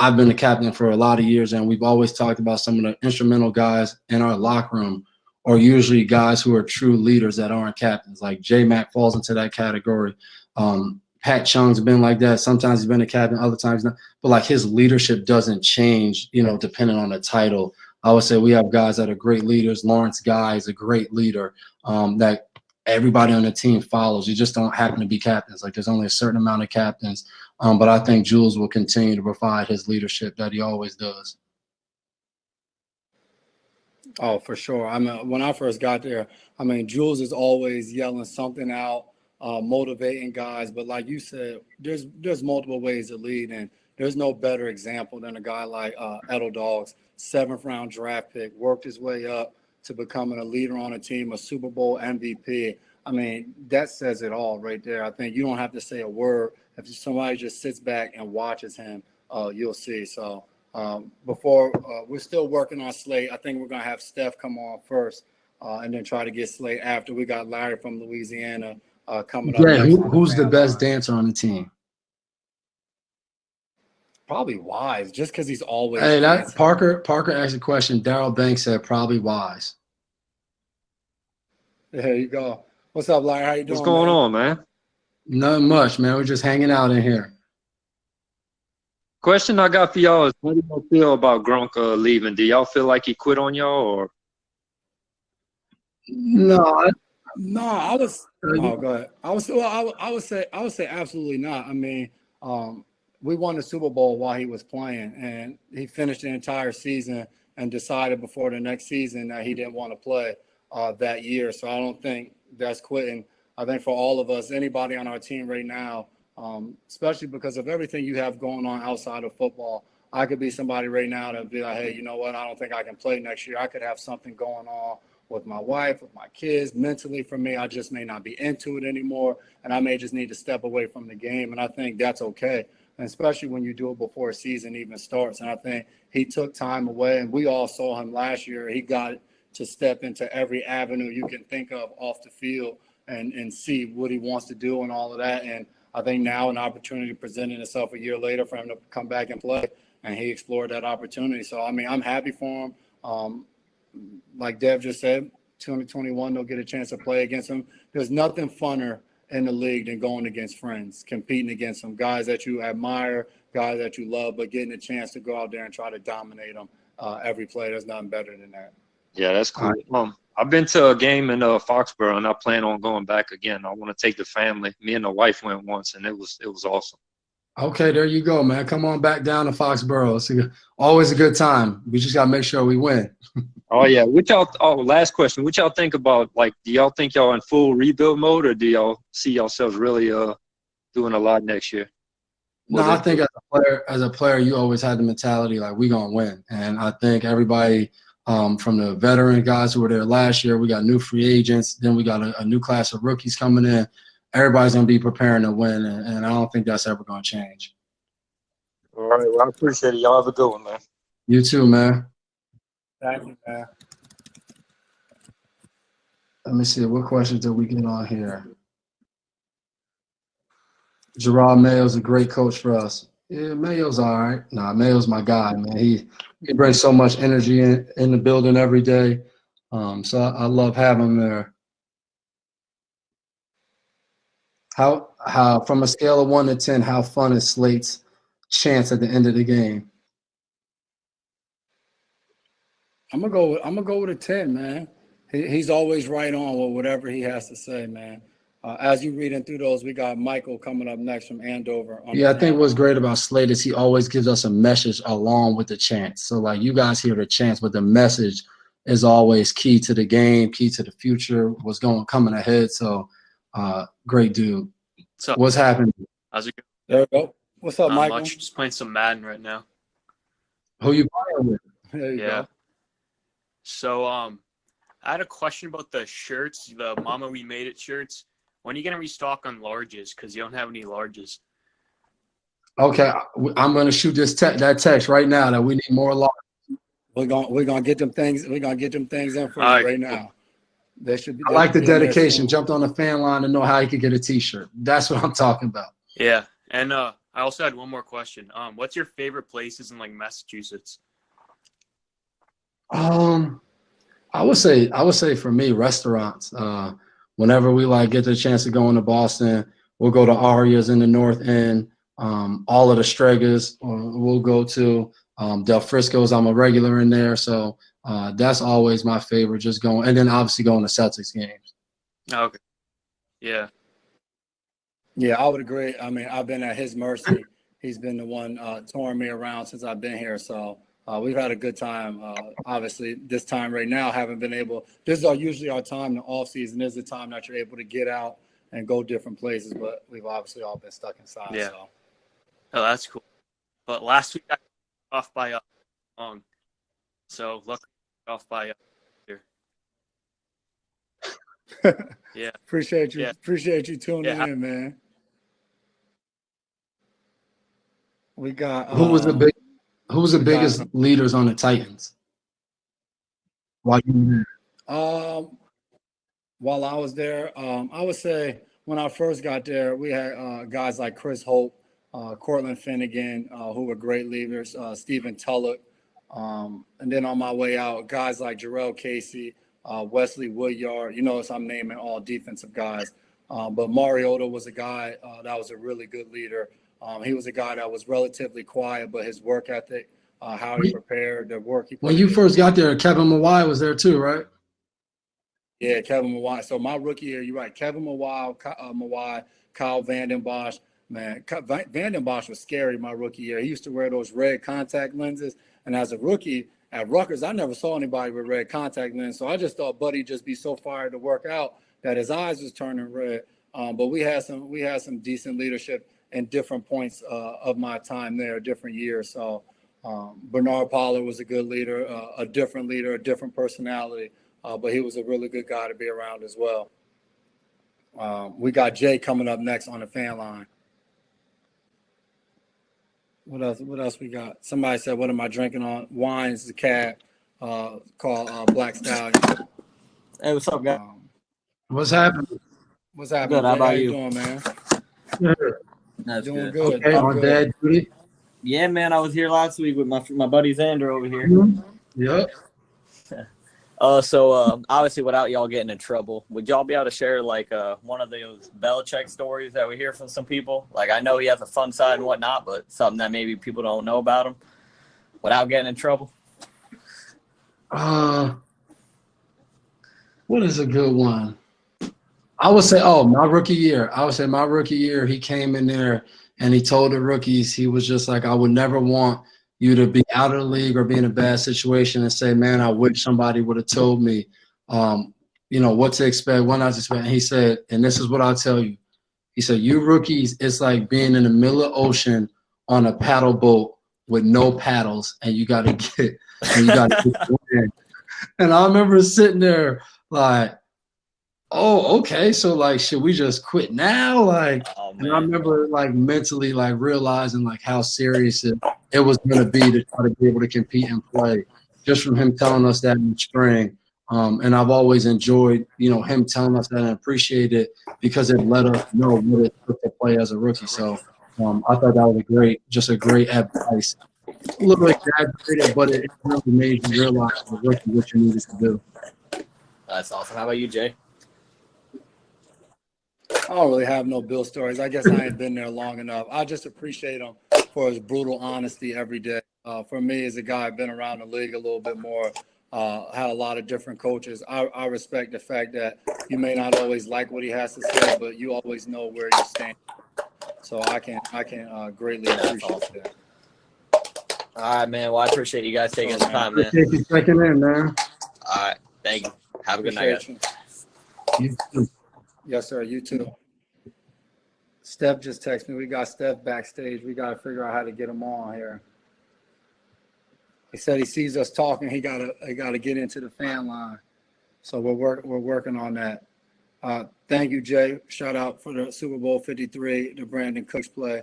I've been a captain for a lot of years, and we've always talked about some of the instrumental guys in our locker room are usually guys who are true leaders that aren't captains. Like J-Mac falls into that category. Pat Chung's been like that. Sometimes he's been a captain, other times not. But like, his leadership doesn't change, depending on the title. I would say we have guys that are great leaders. Lawrence Guy is a great leader that everybody on the team follows. You just don't happen to be captains. Like, there's only a certain amount of captains. But I think Jules will continue to provide his leadership that he always does. Oh, for sure. I mean, when I first got there, Jules is always yelling something out, motivating guys. But like you said, there's multiple ways to lead, and there's no better example than a guy like Edel Dogs, 7th round draft pick, worked his way up to becoming a leader on a team, a Super Bowl MVP. I mean, that says it all right there. I think you don't have to say a word. If somebody just sits back and watches him, you'll see. So we're still working on Slate. I think we're going to have Steph come on first and then try to get Slate after. We got Larry from Louisiana coming up. Yeah, who's the best dancer on the team? Probably Wise, just because he's always. Hey, that Parker asked a question. Daryl Banks said probably Wise. There you go. What's up, Larry? How you doing? What's going on, man? Not much, man. We're just hanging out in here. Question I got for y'all is, how do y'all feel about Gronk leaving? Do y'all feel like he quit on y'all, or? No, I was. Oh, go ahead. I would say absolutely not. I mean, we won the Super Bowl while he was playing, and he finished the entire season and decided before the next season that he didn't want to play that year. So I don't think that's quitting. I think for all of us, anybody on our team right now, especially because of everything you have going on outside of football, I could be somebody right now to be like, hey, you know what? I don't think I can play next year. I could have something going on with my wife, with my kids, mentally for me. I just may not be into it anymore, and I may just need to step away from the game, and I think that's okay. And especially when you do it before a season even starts. And I think he took time away, and we all saw him last year. He got to step into every avenue you can think of off the field and see what he wants to do and all of that. And I think now an opportunity presented itself a year later for him to come back and play, and he explored that opportunity. So, I'm happy for him. Like Dev just said, 2021, they'll get a chance to play against him. There's nothing funner in the league than going against friends, competing against them, guys that you admire, guys that you love, but getting a chance to go out there and try to dominate them every play. There's nothing better than that. Yeah, that's cool. I've been to a game in Foxborough, and I plan on going back again. I want to take the family. Me and the wife went once, and it was awesome. Okay, there you go, man. Come on back down to Foxborough. It's always a good time. We just got to make sure we win. Oh, yeah. Last question. What y'all think about, like, do y'all think y'all in full rebuild mode, or do y'all see yourselves really doing a lot next year? No, I think as a player, you always had the mentality like, we going to win. And I think everybody from the veteran guys who were there last year. We got new free agents. Then we got a new class of rookies coming in. Everybody's going to be preparing to win, and I don't think that's ever going to change. All right. Well, I appreciate it. Y'all have a good one, man. You too, man. Thank you, man. Let me see. What questions did we get on here? Gerard Mayo's a great coach for us. Yeah, Mayo's all right. Nah, Mayo's my guy, man. He brings so much energy in the building every day. So I love having him there. How from a scale of 1 to 10, how fun is Slate's chance at the end of the game? I'm gonna go with a 10, man. He's always right on with whatever he has to say, man. As you reading through those, we got Michael coming up next from Andover. Yeah, I think what's great about Slate is he always gives us a message along with the chant. So, like, you guys hear the chants, but the message is always key to the game, key to the future, what's coming ahead. So, great dude. What's happening? How's it There going? we go. What's up, Not Michael? much. Just playing some Madden right now. Who you playing with? There you Yeah. go. So, I had a question about the shirts, the Mama We Made It shirts. When are you gonna restock on larges? Because you don't have any larges. Okay, I'm gonna shoot that text right now that we need more large. We're gonna get them things. We're gonna get them things in for you All right, right now. They should be. I like the they'll be in there dedication. soon. Jumped on the fan line to know how he could get a T-shirt. That's what I'm talking about. Yeah, and I also had one more question. What's your favorite places in like Massachusetts? I would say for me, restaurants. Whenever we like get the chance to go into Boston, we'll go to Aria's in the North End. All of the Stregas we'll go to. Del Frisco's, I'm a regular in there, so that's always my favorite. Just going, and then obviously going to Celtics games. Okay. Yeah. Yeah, I would agree. I mean, I've been at his mercy. He's been the one touring me around since I've been here. So we've had a good time. Obviously, this time right now, haven't been able. This is usually our time. The off season is the time that you're able to get out and go different places. But we've obviously all been stuck inside. Yeah. So. Oh, that's cool. But last week I got off by a long. So luckily off by here. Yeah. Appreciate you. Yeah. Appreciate you tuning Yeah. in, man. We got Who was the biggest leaders on the Titans? While you were there? While I was there, I would say when I first got there, we had guys like Chris Hope, Cortland Finnegan, who were great leaders, Stephen Tullock. And then on my way out, guys like Jarrell Casey, Wesley Woodyard, so I'm naming all defensive guys. But Mariota was a guy that was a really good leader. He was a guy that was relatively quiet, but his work ethic, how he prepared, the work he put When you in. first got there, Kevin Mawai was there too, right? Yeah, Kevin Mawai. So my rookie year, you're right. Kevin Mawai, Kyle Vanden Bosch. Man, Vanden Bosch was scary my rookie year. He used to wear those red contact lenses. And as a rookie at Rutgers, I never saw anybody with red contact lenses. So I just thought Buddy just be so fired to work out that his eyes was turning red. But we had some decent leadership in different points of my time there, different years. So Bernard Pollard was a good leader, a different leader, a different personality. But he was a really good guy to be around as well. We got Jay coming up next on the fan line. What else we got? Somebody said, what am I drinking on? Wine's the cab called Black Stallion. Hey, what's up, guys? What's happening? What's happening? Good. How Jay? about you you? doing, man? That's Doing good. good. Okay, Doing on good. dad duty. Yeah, man. I was here last week with my buddy Xander over here. Yep. So obviously, without y'all getting in trouble, would y'all be able to share like one of those Belichick stories that we hear from some people? Like, I know he has a fun side and whatnot, but something that maybe people don't know about him, without getting in trouble. What is a good one? I would say, my rookie year. My rookie year, he came in there and he told the rookies, he was just like, I would never want you to be out of the league or be in a bad situation and say, man, I wish somebody would have told me, what to expect, what not to expect. And he said, and this is what I'll tell you. He said, you rookies, it's like being in the middle of the ocean on a paddle boat with no paddles, and you got to get the wind. And I remember sitting there like, oh, okay. So like, should we just quit now? Like, Oh, and I man. remember like mentally like realizing like how serious it was going to be to try to be able to compete and play just from him telling us that in the spring. And I've always enjoyed, him telling us that and appreciate it because it let us know what it took to play as a rookie. So I thought that was just a great advice. A little exaggerated, but it really made you realize as a rookie what you needed to do. That's awesome. How about you, Jay? I don't really have no Bill stories. I guess I ain't been there long enough. I just appreciate him for his brutal honesty every day. For me, as a guy, I've been around the league a little bit more, had a lot of different coaches. I respect the fact that you may not always like what he has to say, but you always know where you stand. So I can greatly appreciate that. All right, man. Well, I appreciate you guys taking the time, man. Appreciate you checking in, man. All right. Thank you. Have a good night, guys. You too. Yes, sir. You too. Steph just texted me. We got Steph backstage. We got to figure out how to get him on here. He said he sees us talking. He gotta get into the fan line. So we're working on that. Thank you, Jay. Shout out for the Super Bowl 53, the Brandon Cooks play.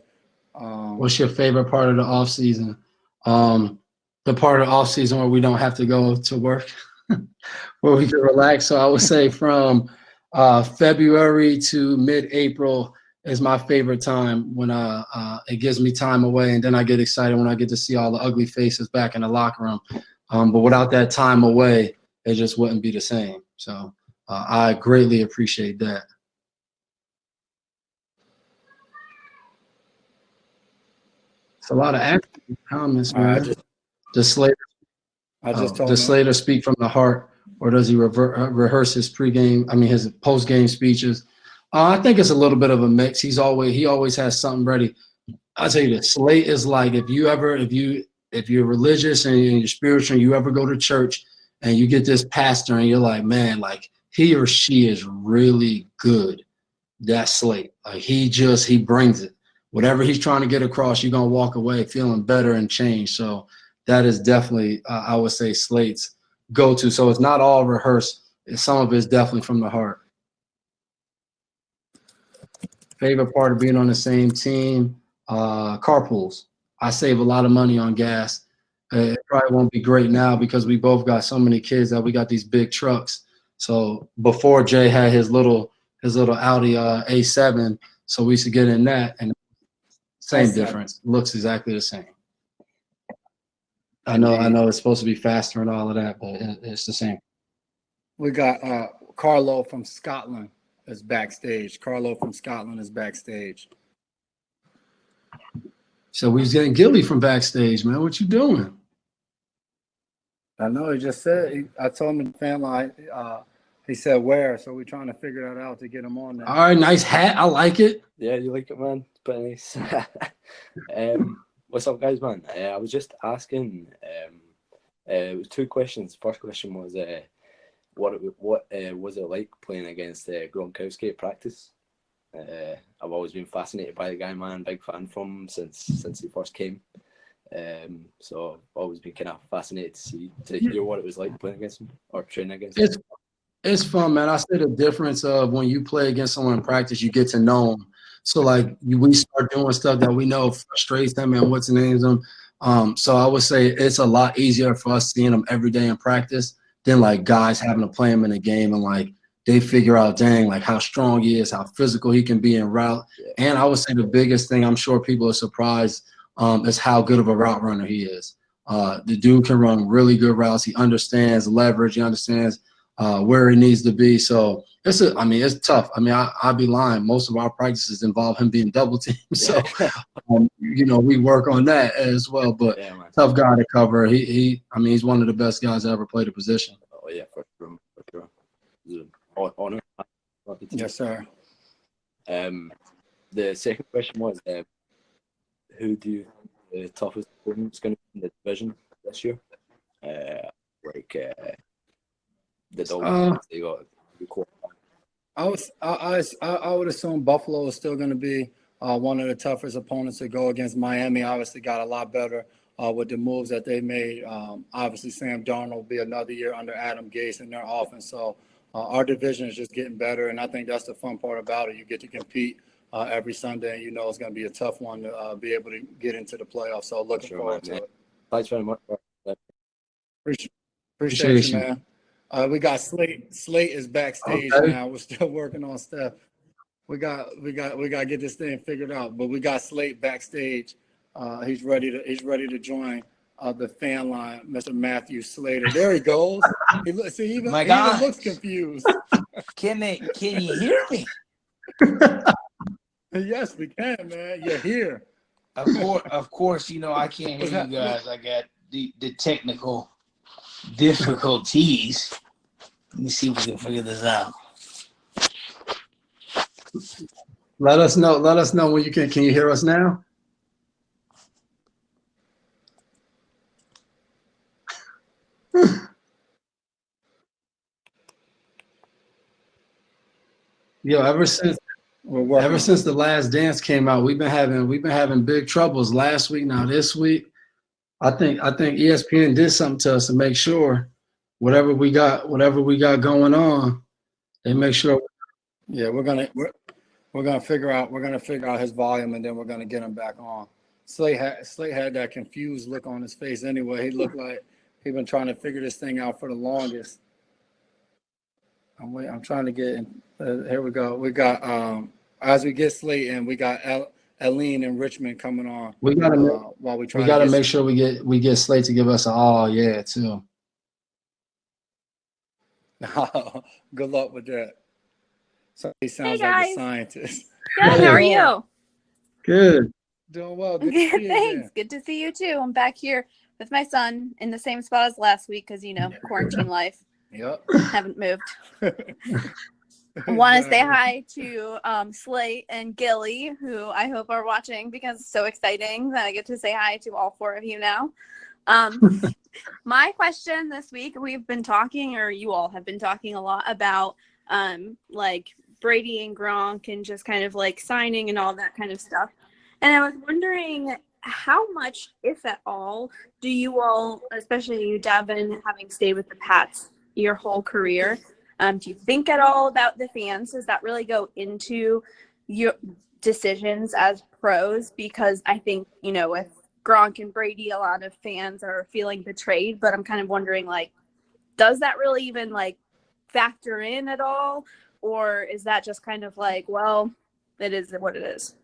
What's your favorite part of the off season? The part of the off season where we don't have to go to work, where we can relax. So I would say from February to mid-April is my favorite time when it gives me time away, and then I get excited when I get to see all the ugly faces back in the locker room. But without that time away, it just wouldn't be the same. So I greatly appreciate that. It's a lot of active comments, man. Does Slater speak from the heart, or does he rehearse his his post-game speeches? I think it's a little bit of a mix. He always has something ready. I'll tell you this, Slate is like if you're religious and you're spiritual, and you ever go to church and you get this pastor and you're like, man, like he or she is really good. That's Slate. Like he brings it. Whatever he's trying to get across, you're gonna walk away feeling better and changed. So that is definitely, I would say, Slate's go-to. So it's not all rehearsed. Some of it's definitely from the heart. Favorite part of being on the same team, carpools. I save a lot of money on gas. It probably won't be great now because we both got so many kids that we got these big trucks. So before Jay had his little Audi A7, so we used to get in that, and same difference. Looks exactly the same. I know it's supposed to be faster and all of that, but it's the same. We got Carlo from Scotland is backstage. So we was getting Gilly from backstage, man. What you doing? I know. He just said. I told him in the fan line. He said where, so we're trying to figure that out to get him on there. All right, nice hat. I like it. Yeah, you like it, man. It's pretty nice. What's up, guys, man? I was just asking. It was two questions. First question was, what was it like playing against Gronkowski at practice? I've always been fascinated by the guy, man. Big fan from him since he first came. So I've always been kind of fascinated to hear what it was like playing against him or training against him. It's fun, man. I say the difference of when you play against someone in practice, you get to know them. So like we start doing stuff that we know frustrates them and what's the names them. So I would say it's a lot easier for us seeing them every day in practice than like guys having to play him in a game and like they figure out, dang, like how strong he is, how physical he can be in route. Yeah. And I would say the biggest thing, I'm sure people are surprised, is how good of a route runner he is. The dude can run really good routes. He understands leverage. He understands where he needs to be. So it's tough. I mean, I'd be lying. Most of our practices involve him being double teamed. So, we work on that as well. But tough guy to cover. He's one of the best guys that ever played the position. Oh yeah, for sure. Honor. Yes, sir. The second question was, who do you think the toughest opponent is going to be in the division this year? The Dolphins, they got the quarterback. I would assume Buffalo is still going to be one of the toughest opponents to go against. Miami obviously got a lot better with the moves that they made. Obviously, Sam Darnold will be another year under Adam Gase in their offense. So our division is just getting better, and I think that's the fun part about it. You get to compete every Sunday, and you know it's going to be a tough one to be able to get into the playoffs. So looking forward to it. Thanks very much. Appreciate you, man. We got Slate. Slate is backstage now. We're still working on stuff. We got to get this thing figured out. But we got Slate backstage. He's ready to join the fan line, Mr. Matthew Slater. There he goes. He even looks confused. Can you hear me? Yes, we can, man. You're here. Of course, you know I can't hear you guys. I got the technical difficulties. Let me see if we can figure this out. Let us know when you can you hear us now? Yo, ever since The Last Dance came out, we've been having big troubles last week, now this week. I think ESPN did something to us to make sure whatever we got going on, they make sure. Yeah, we're gonna figure out his volume, and then we're gonna get him back on. Slate had that confused look on his face anyway. He looked like he'd been trying to figure this thing out for the longest. I'm trying to get in. Here we go. We got as we get Slate in, we got Aline and Richmond coming on. We gotta make sure we get Slate to give us an yeah too. Good luck with that. So he sounds like a scientist. Good. How are you? Good. Doing well. Good to see you Thanks. again. Good to see you too. I'm back here with my son in the same spot as last week because quarantine life. Yep. Haven't moved. I want to say hi to Slate and Gilly, who I hope are watching because it's so exciting that I get to say hi to all four of you now. My question this week, we've been talking, or you all have been talking a lot about like Brady and Gronk and just kind of like signing and all that kind of stuff. And I was wondering how much, if at all, do you all, especially you, Devin, having stayed with the Pats your whole career, do you think at all about the fans? Does that really go into your decisions as pros? Because I think, with Gronk and Brady, a lot of fans are feeling betrayed, but I'm kind of wondering, like, does that really even like factor in at all? Or is that just kind of like, well, it is what it is?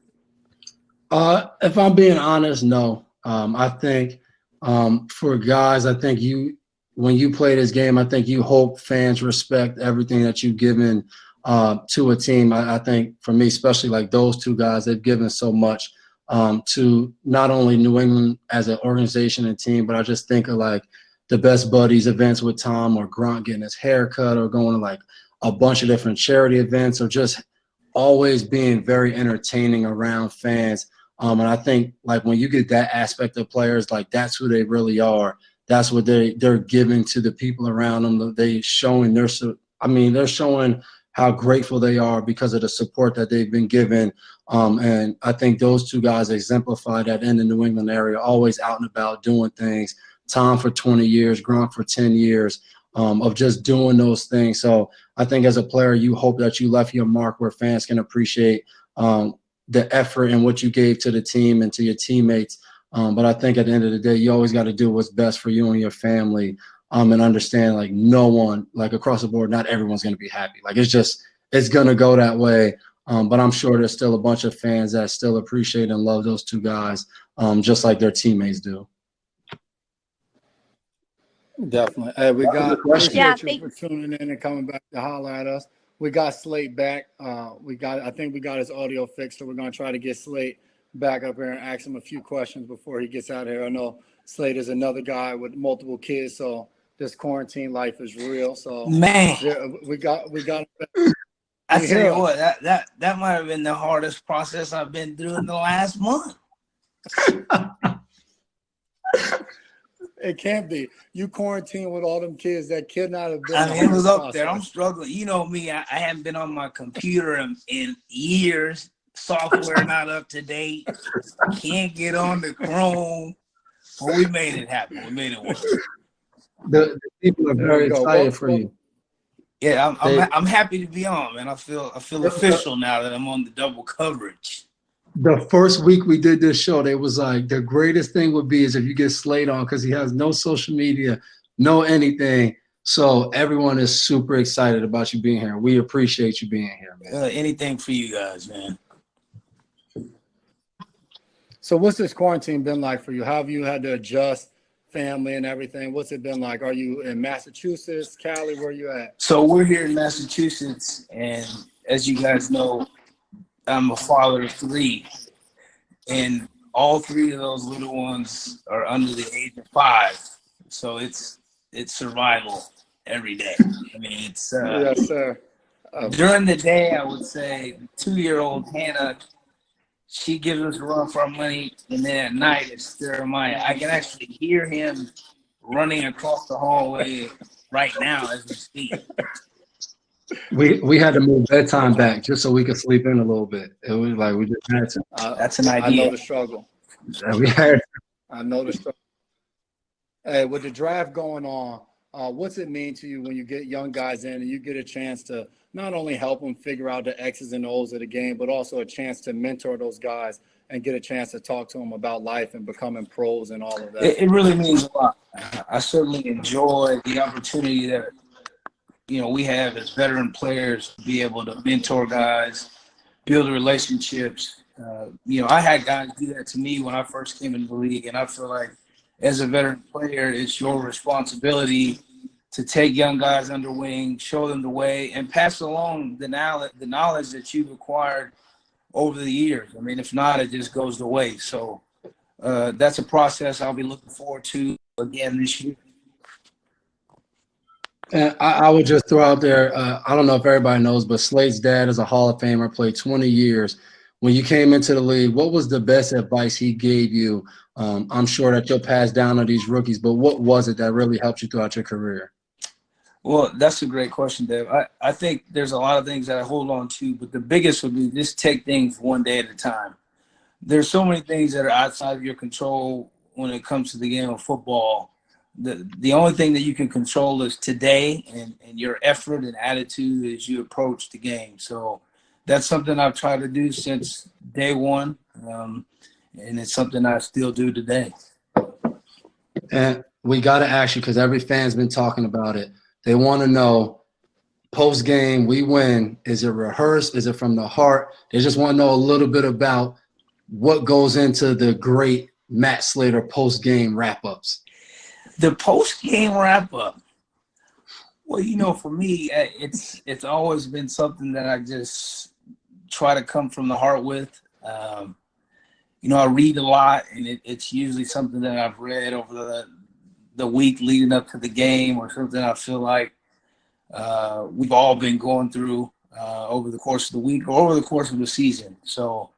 If I'm being honest, no. I think for guys, I think when you play this game, I think you hope fans respect everything that you've given to a team. I think for me, especially like those two guys, they've given so much to not only New England as an organization and team, but I just think of like the Best Buddies events with Tom, or Gronk getting his hair cut, or going to like a bunch of different charity events, or just always being very entertaining around fans. And I think like when you get that aspect of players, like that's who they really are. That's what they're giving to the people around them. They're showing how grateful they are because of the support that they've been given. And I think those two guys exemplify that in the New England area, always out and about doing things. Tom for 20 years, Gronk for 10 years, of just doing those things. So I think as a player, you hope that you left your mark where fans can appreciate the effort and what you gave to the team and to your teammates. But I think at the end of the day, you always got to do what's best for you and your family, and understand like no one, like across the board, not everyone's going to be happy. Like it's going to go that way. But I'm sure there's still a bunch of fans that still appreciate and love those two guys, just like their teammates do. Definitely. Hey, appreciate you for tuning in and coming back to holler at us. We got Slate back. I think we got his audio fixed, so we're going to try to get Slate back up here and ask him a few questions before he gets out of here. I know Slate is another guy with multiple kids, so this quarantine life is real. So man, we got. I tell you what, that might have been the hardest process I've been through in the last month. It can't be. You quarantine with all them kids. That kid not have been. I mean, it was up there. I'm struggling. You know me. I haven't been on my computer in years. Software not up to date. Can't get on the Chrome. Well, we made it happen. We made it work. The people are very excited for you. Yeah, I'm happy to be on, man. I feel official now that I'm on the double coverage. The first week we did this show, they was like, the greatest thing would be is if you get Slate on, because he has no social media, no anything. So everyone is super excited about you being here. We appreciate you being here, man. Anything for you guys, man. So what's this quarantine been like for you? How have you had to adjust family and everything? What's it been like? Are you in Massachusetts, Cali? Where you at? So we're here in Massachusetts, and as you guys know, I'm a father of 3, and all 3 of those little ones are under the age of 5. So it's survival every day. I mean, it's yes, sir. During the day, I would say 2-year-old Hannah, she gives us a run for our money, and then at night it's Jeremiah. I can actually hear him running across the hallway right now as we speak. We had to move bedtime back just so we could sleep in a little bit. It was like we just had to. That's an idea. I know the struggle. We had. I know the struggle. Hey, with the draft going on, what's it mean to you when you get young guys in and you get a chance to not only help them figure out the X's and O's of the game, but also a chance to mentor those guys and get a chance to talk to them about life and becoming pros and all of that? It really means a lot. I certainly enjoy the opportunity that we have as veteran players to be able to mentor guys, build relationships. I had guys do that to me when I first came into the league, and I feel like as a veteran player, it's your responsibility to take young guys under wing, show them the way, and pass along the knowledge that you've acquired over the years. I mean, if not, it just goes to waste. So that's a process I'll be looking forward to again this year. And I would just throw out there, I don't know if everybody knows, but Slate's dad is a Hall of Famer, played 20 years. When you came into the league, what was the best advice he gave you? I'm sure that you'll pass down on these rookies, but what was it that really helped you throughout your career? Well, that's a great question, Dave. I think there's a lot of things that I hold on to, but the biggest would be just take things one day at a time. There's so many things that are outside of your control when it comes to the game of football. The only thing that you can control is today and your effort and attitude as you approach the game. So that's something I've tried to do since day one, and it's something I still do today. And we got to ask you, because every fan's been talking about it. They want to know, post-game, we win. Is it rehearsed? Is it from the heart? They just want to know a little bit about what goes into the great Matt Slater post-game wrap-ups. The post-game wrap-up, well, for me, it's always been something that I just try to come from the heart with. I read a lot, and it's usually something that I've read over the week leading up to the game, or something I feel like we've all been going through over the course of the week or over the course of the season. So,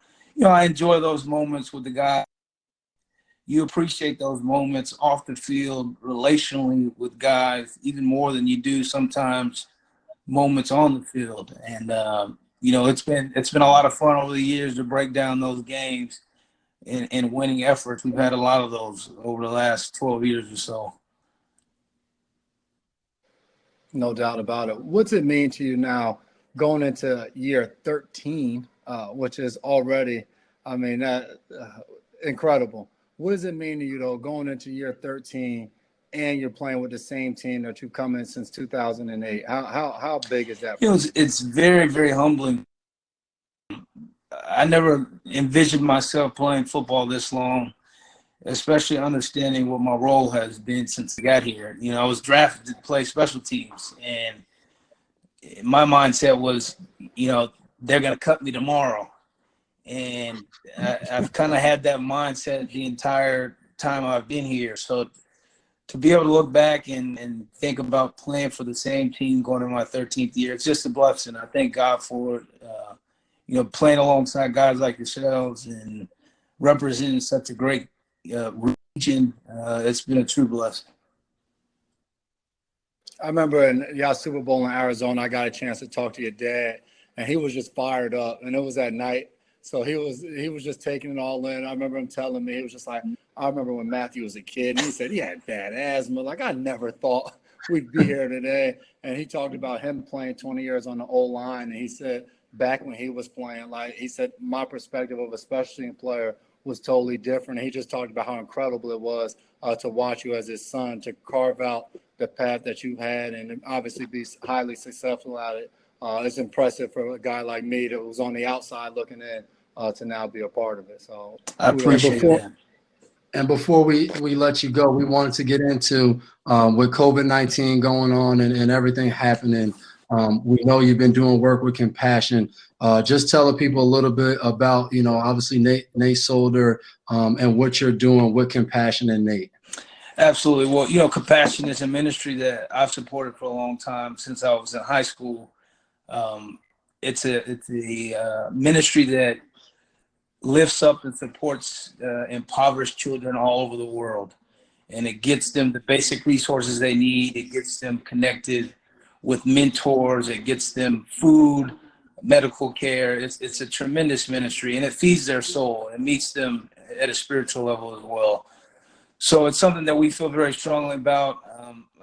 I enjoy those moments with the guys. You appreciate those moments off the field, relationally with guys, even more than you do sometimes moments on the field. And it's been a lot of fun over the years to break down those games and winning efforts. We've had a lot of those over the last 12 years or so. No doubt about it. What's it mean to you now going into year 13, which is already, incredible. What does it mean to you, though, going into year 13 and you're playing with the same team that you've come in since 2008? How big is that? It's very, very humbling. I never envisioned myself playing football this long, especially understanding what my role has been since I got here. I was drafted to play special teams, and my mindset was, they're going to cut me tomorrow. And I've kind of had that mindset the entire time I've been here. So to be able to look back and think about playing for the same team going into my 13th year, it's just a blessing. I thank God for it. Playing alongside guys like yourselves and representing such a great region, it's been a true blessing. I remember in y'all Super Bowl in Arizona, I got a chance to talk to your dad, and he was just fired up, and it was at night. So he was just taking it all in. I remember him telling me, he was just like, I remember when Matthew was a kid, and he said he had bad asthma. Like, I never thought we'd be here today. And he talked about him playing 20 years on the O-line, and he said back when he was playing, like, he said my perspective of a special team player was totally different. And he just talked about how incredible it was to watch you as his son, to carve out the path that you've had and obviously be highly successful at it. It's impressive for a guy like me that was on the outside looking in to now be a part of it. So I appreciate that. And before we let you go, we wanted to get into with COVID-19 going on and everything happening. We know you've been doing work with Compassion. Just tell the people a little bit about, obviously Nate Solder and what you're doing with Compassion and Nate. Absolutely. Well, Compassion is a ministry that I've supported for a long time since I was in high school. It's a ministry that lifts up and supports impoverished children all over the world. And it gets them the basic resources they need. It gets them connected with mentors. It gets them food, medical care. It's a tremendous ministry, and it feeds their soul. It meets them at a spiritual level as well. So it's something that we feel very strongly about.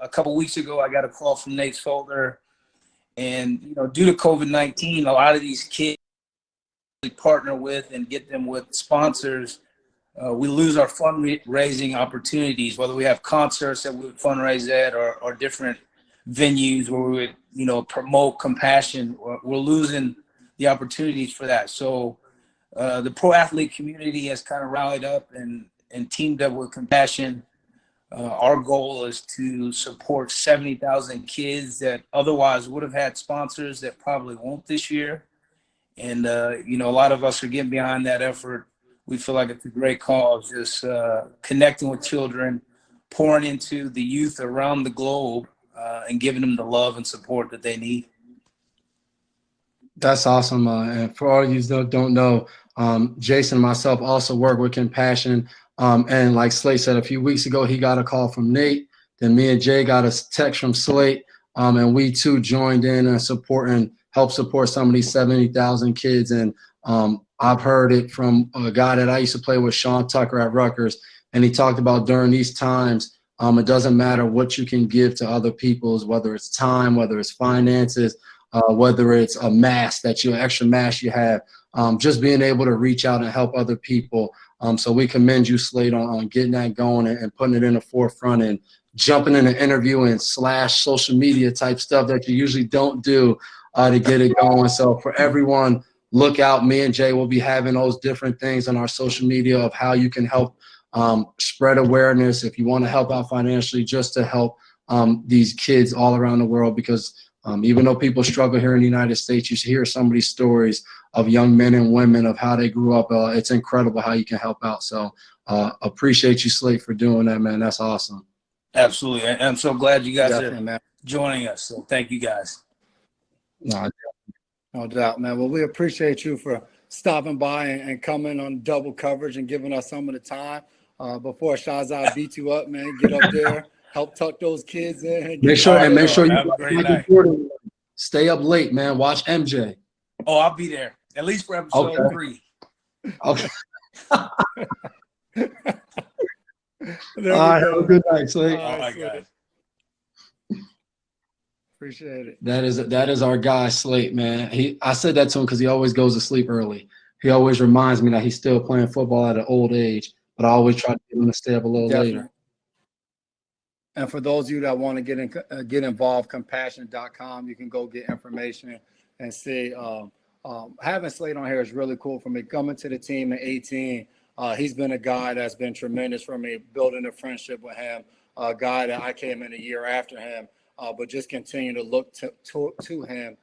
A couple weeks ago, I got a call from Nate Solder. And, due to COVID-19, a lot of these kids we partner with and get them with sponsors, we lose our fundraising opportunities, whether we have concerts that we would fundraise at or different venues where we would, promote Compassion. We're losing the opportunities for that. So the pro athlete community has kind of rallied up and teamed up with Compassion. Our goal is to support 70,000 kids that otherwise would have had sponsors that probably won't this year. And, a lot of us are getting behind that effort. We feel like it's a great cause, just connecting with children, pouring into the youth around the globe, and giving them the love and support that they need. That's awesome. And for all of you that don't know, Jason and myself also work with Compassion. And like Slate said, a few weeks ago, he got a call from Nate. Then me and Jay got a text from Slate. And we too joined in and help support some of these 70,000 kids. And I've heard it from a guy that I used to play with, Sean Tucker at Rutgers. And he talked about during these times, it doesn't matter what you can give to other people's, whether it's time, whether it's finances, whether it's a mask extra mask you have, just being able to reach out and help other people. So we commend you, Slate, on getting that going and putting it in the forefront and jumping in an interview and / social media type stuff that you usually don't do to get it going. So for everyone, look out. Me and Jay will be having those different things on our social media of how you can help spread awareness if you want to help out financially, just to help these kids all around the world. Because even though people struggle here in the United States, you hear some of these stories of young men and women of how they grew up. It's incredible how you can help out. So appreciate you, Slate, for doing that, man. That's awesome. Absolutely. And I'm so glad you guys Definitely, are man. joining us. So thank you guys. No doubt, man. Well, we appreciate you for stopping by and coming on double coverage and giving us some of the time. Before Shazad beat you up, man, get up there, help tuck those kids in. Make sure you have a great night. Stay up late, man. Watch MJ. Oh, I'll be there at least for episode 3. Okay. There we All right, go. have a good night, Slate. All right, guys. Appreciate it. That is our guy, Slate, man. I said that to him because he always goes to sleep early. He always reminds me that he's still playing football at an old age, but I always try to get him to stay up a little later. And for those of you that want to get involved, compassion.com, you can go get information and see. Having Slate on here is really cool for me. Coming to the team at 18, he's been a guy that's been tremendous for me, building a friendship with him, a guy that I came in a year after him, but just continue to look to him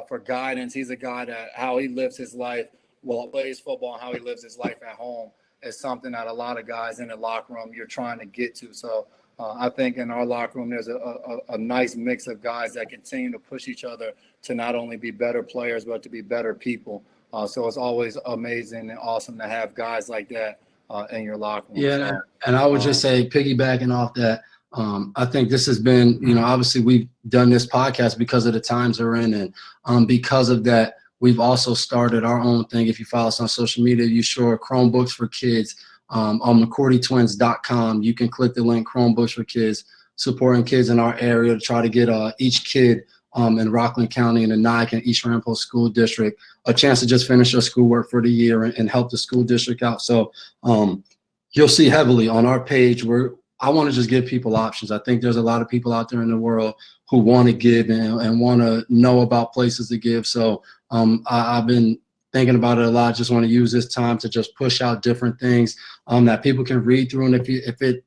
for guidance. He's a guy that how he lives his life while he plays football and how he lives his life at home is something that a lot of guys in the locker room you're trying to get to. So I think in our locker room, there's a nice mix of guys that continue to push each other to not only be better players, but to be better people. So it's always amazing and awesome to have guys like that in your locker room. Yeah, So, and I would just say, piggybacking off that, I think this has been, obviously we've done this podcast because of the times we're in, and because of that, we've also started our own thing. If you follow us on social media, you sure Chromebooks for kids. on McCourtyTwins.com. You can click the link Chromebooks for Kids, supporting kids in our area to try to get each kid in Rockland County and the Nyack and East Ramapo School District a chance to just finish their schoolwork for the year and help the school district out. So you'll see heavily on our page where I want to just give people options. I think there's a lot of people out there in the world who want to give and want to know about places to give. So I've been thinking about it a lot. Just want to use this time to just push out different things that people can read through. And if it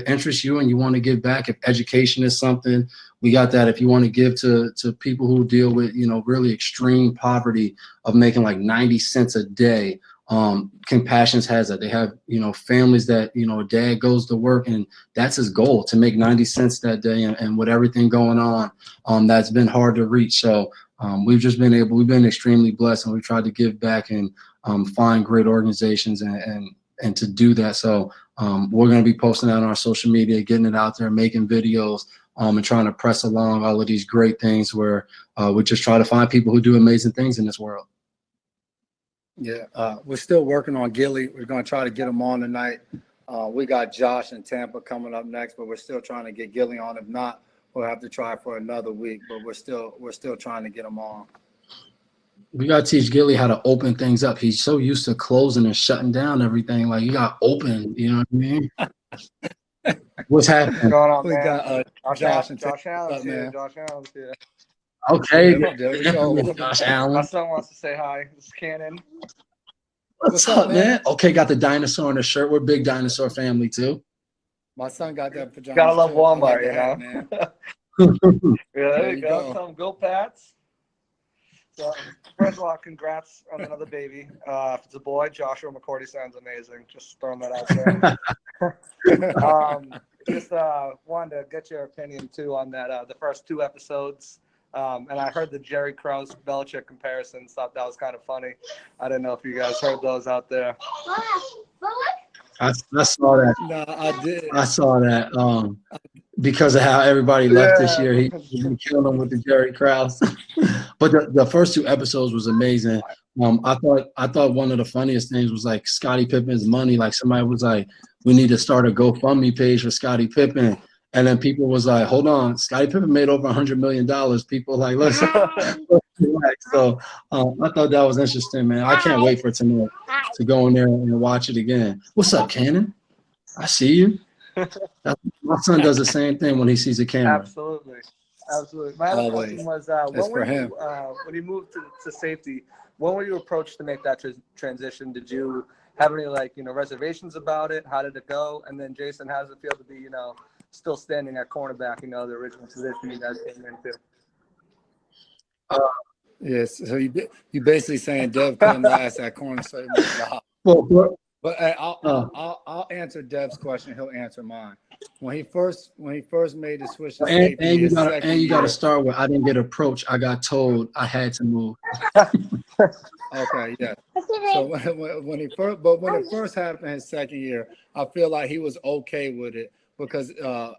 interests you and you want to give back, if education is something, we got that. If you want to give to people who deal with, really extreme poverty of making like 90 cents a day, Compassions has that. They have, families that, dad goes to work and that's his goal, to make 90 cents that day. And with everything going on, that's been hard to reach. So we've been extremely blessed, and we've tried to give back and find great organizations and to do that. So we're going to be posting that on our social media, getting it out there, making videos, and trying to press along all of these great things where we just try to find people who do amazing things in this world. Yeah, we're still working on Gilly. We're going to try to get him on tonight. We got Josh in Tampa coming up next, but we're still trying to get Gilly on. If not, we'll have to try for another week, but we're still trying to get him on. We got to teach Gilly how to open things up. He's so used to closing and shutting down everything. Like, you got to open, you know what I mean? What's happening? What's going on, We man? got Josh Tampa, Allen's here. man. Josh Allen's here. Okay. There we go. Josh My Allen. son wants to say hi. This is Cannon. What's up, man? Okay, got the dinosaur on the shirt. We're a big dinosaur family, too. My son got that pajamas. Gotta love too. I like Walmart, the you hat, know? man. Yeah, There there you you go. go. Tell them go Pats. So, first of all, congrats on another baby. If it's a boy, Joshua McCourty sounds amazing. Just throwing that out there. Just wanted to get your opinion too on that. The first two episodes, and I heard the Jerry Krause Belichick comparisons. Thought that was kind of funny. I didn't know if you guys heard those out there. I saw that. No, I did. I saw that. Because of how everybody left this year, he killed him with the Jerry Krause. But the first two episodes was amazing. I thought one of the funniest things was like Scottie Pippen's money. Like, somebody was like, we need to start a GoFundMe page for Scottie Pippen. And then people was like, hold on, Scottie Pippen made over $100 million. People like, listen, relax. So I thought that was interesting, man. I can't wait for tonight to go in there and watch it again. What's up, Cannon? I see you. My son does the same thing when he sees a camera. Absolutely. My other question was, when you moved to safety, when were you approached to make that transition? Did you have any reservations about it? How did it go? And then Jason, how does it feel to be still standing at cornerback? The original position you guys came into. Yes. So you basically saying Dev couldn't last at corner, so he moved out. But I'll answer Dev's question. He'll answer mine. When he first made the switch to safety, and you got to start with, I didn't get approached. I got told I had to move. Okay, yeah. So when it first happened his second year, I feel like he was okay with it because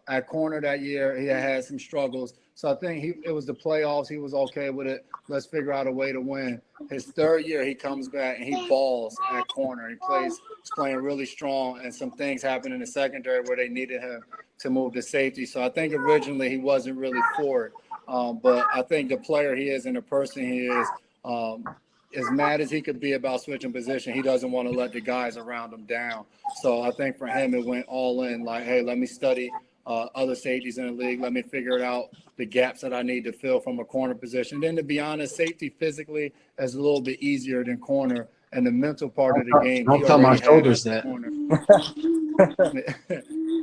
at corner that year he had some struggles. So I think it was the playoffs. He was okay with it. Let's figure out a way to win. His third year, he comes back and he balls at corner. He's playing really strong, and some things happened in the secondary where they needed him to move to safety. So I think originally he wasn't really for it. But I think the player he is and the person he is, as mad as he could be about switching position, he doesn't want to let the guys around him down. So I think for him, it went all in. Like, hey, let me study other safeties in the league. Let me figure it out, the gaps that I need to fill from a corner position. Then, to be honest, safety physically is a little bit easier than corner. And the mental part of the game, Don't tell my shoulders that.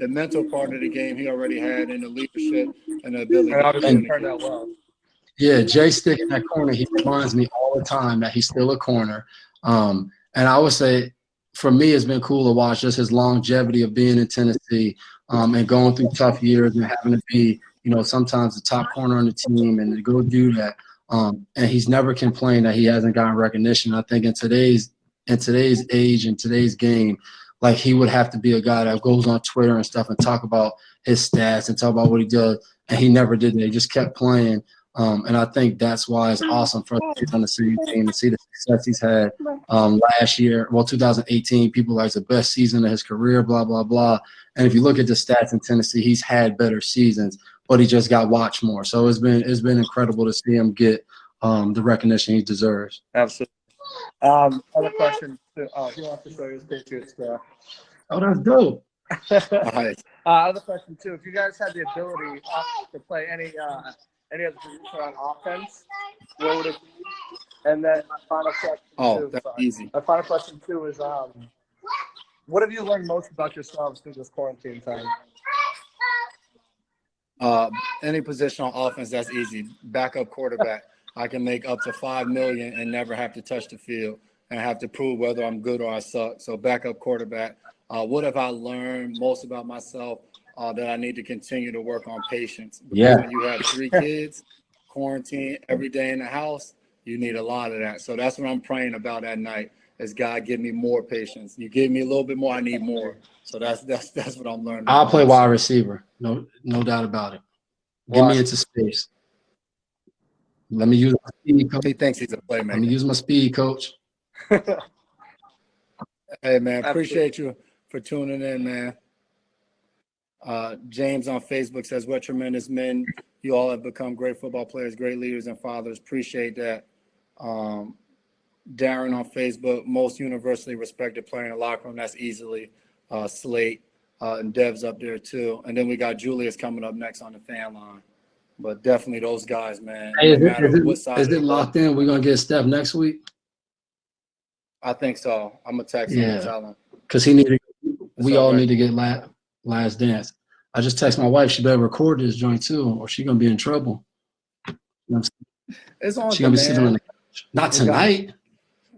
The mental part of the game, he already had in the leadership and the ability to turned out well. Yeah, Jay sticking that corner, he reminds me all the time that he's still a corner. And I would say, for me, it's been cool to watch just his longevity of being in Tennessee and going through tough years and having to be, sometimes the top corner on the team and to go do that. And he's never complained that he hasn't gotten recognition. I think in today's age, in today's game, like, he would have to be a guy that goes on Twitter and stuff and talk about his stats and talk about what he does. And he never did that. He just kept playing. And I think that's why it's awesome for us to be on the city team and see the success he's had last year. Well, 2018, people like it's the best season of his career, blah, blah, blah. And if you look at the stats in Tennessee, he's had better seasons, but he just got watched more. So it's been incredible to see him get the recognition he deserves. Absolutely. Other question. Oh, he wants to show you his Patriots stuff. Oh, that's dope. Other question too. If you guys had the ability to play any of the position on offense, what would it be? And then my final question. That's easy. My final question too is, what have you learned most about yourselves through this quarantine time? Any position on offense, that's easy. Backup quarterback. I can make up to $5 million and never have to touch the field and have to prove whether I'm good or I suck. So backup quarterback. What have I learned most about myself? That I need to continue to work on patience. Because when you have 3 kids, quarantine every day in the house, you need a lot of that. So that's what I'm praying about at night. Is God give me more patience? You give me a little bit more, I need more. So that's what I'm learning. I'll play wide receiver. No doubt about it. Get me into space. Let me use my speed, coach. He thinks he's a playmaker. Let me use my speed, coach. Hey, man, appreciate you for tuning in, man. James on Facebook says, what tremendous men you all have become, great football players, great leaders and fathers. Appreciate that. Darren on Facebook, most universally respected player in the locker room. That's easily Slate, and Dev's up there too. And then we got Julius coming up next on the fan line. But definitely those guys, man. Hey, no matter what side is it locked in? We're going to get Steph next week? I think so. I'm going to text him and tell him. Because we all need to get Last Dance. I just text my wife. She better record this joint too, or she's going to be in trouble. It's on She's going to be sitting on the couch. Not tonight.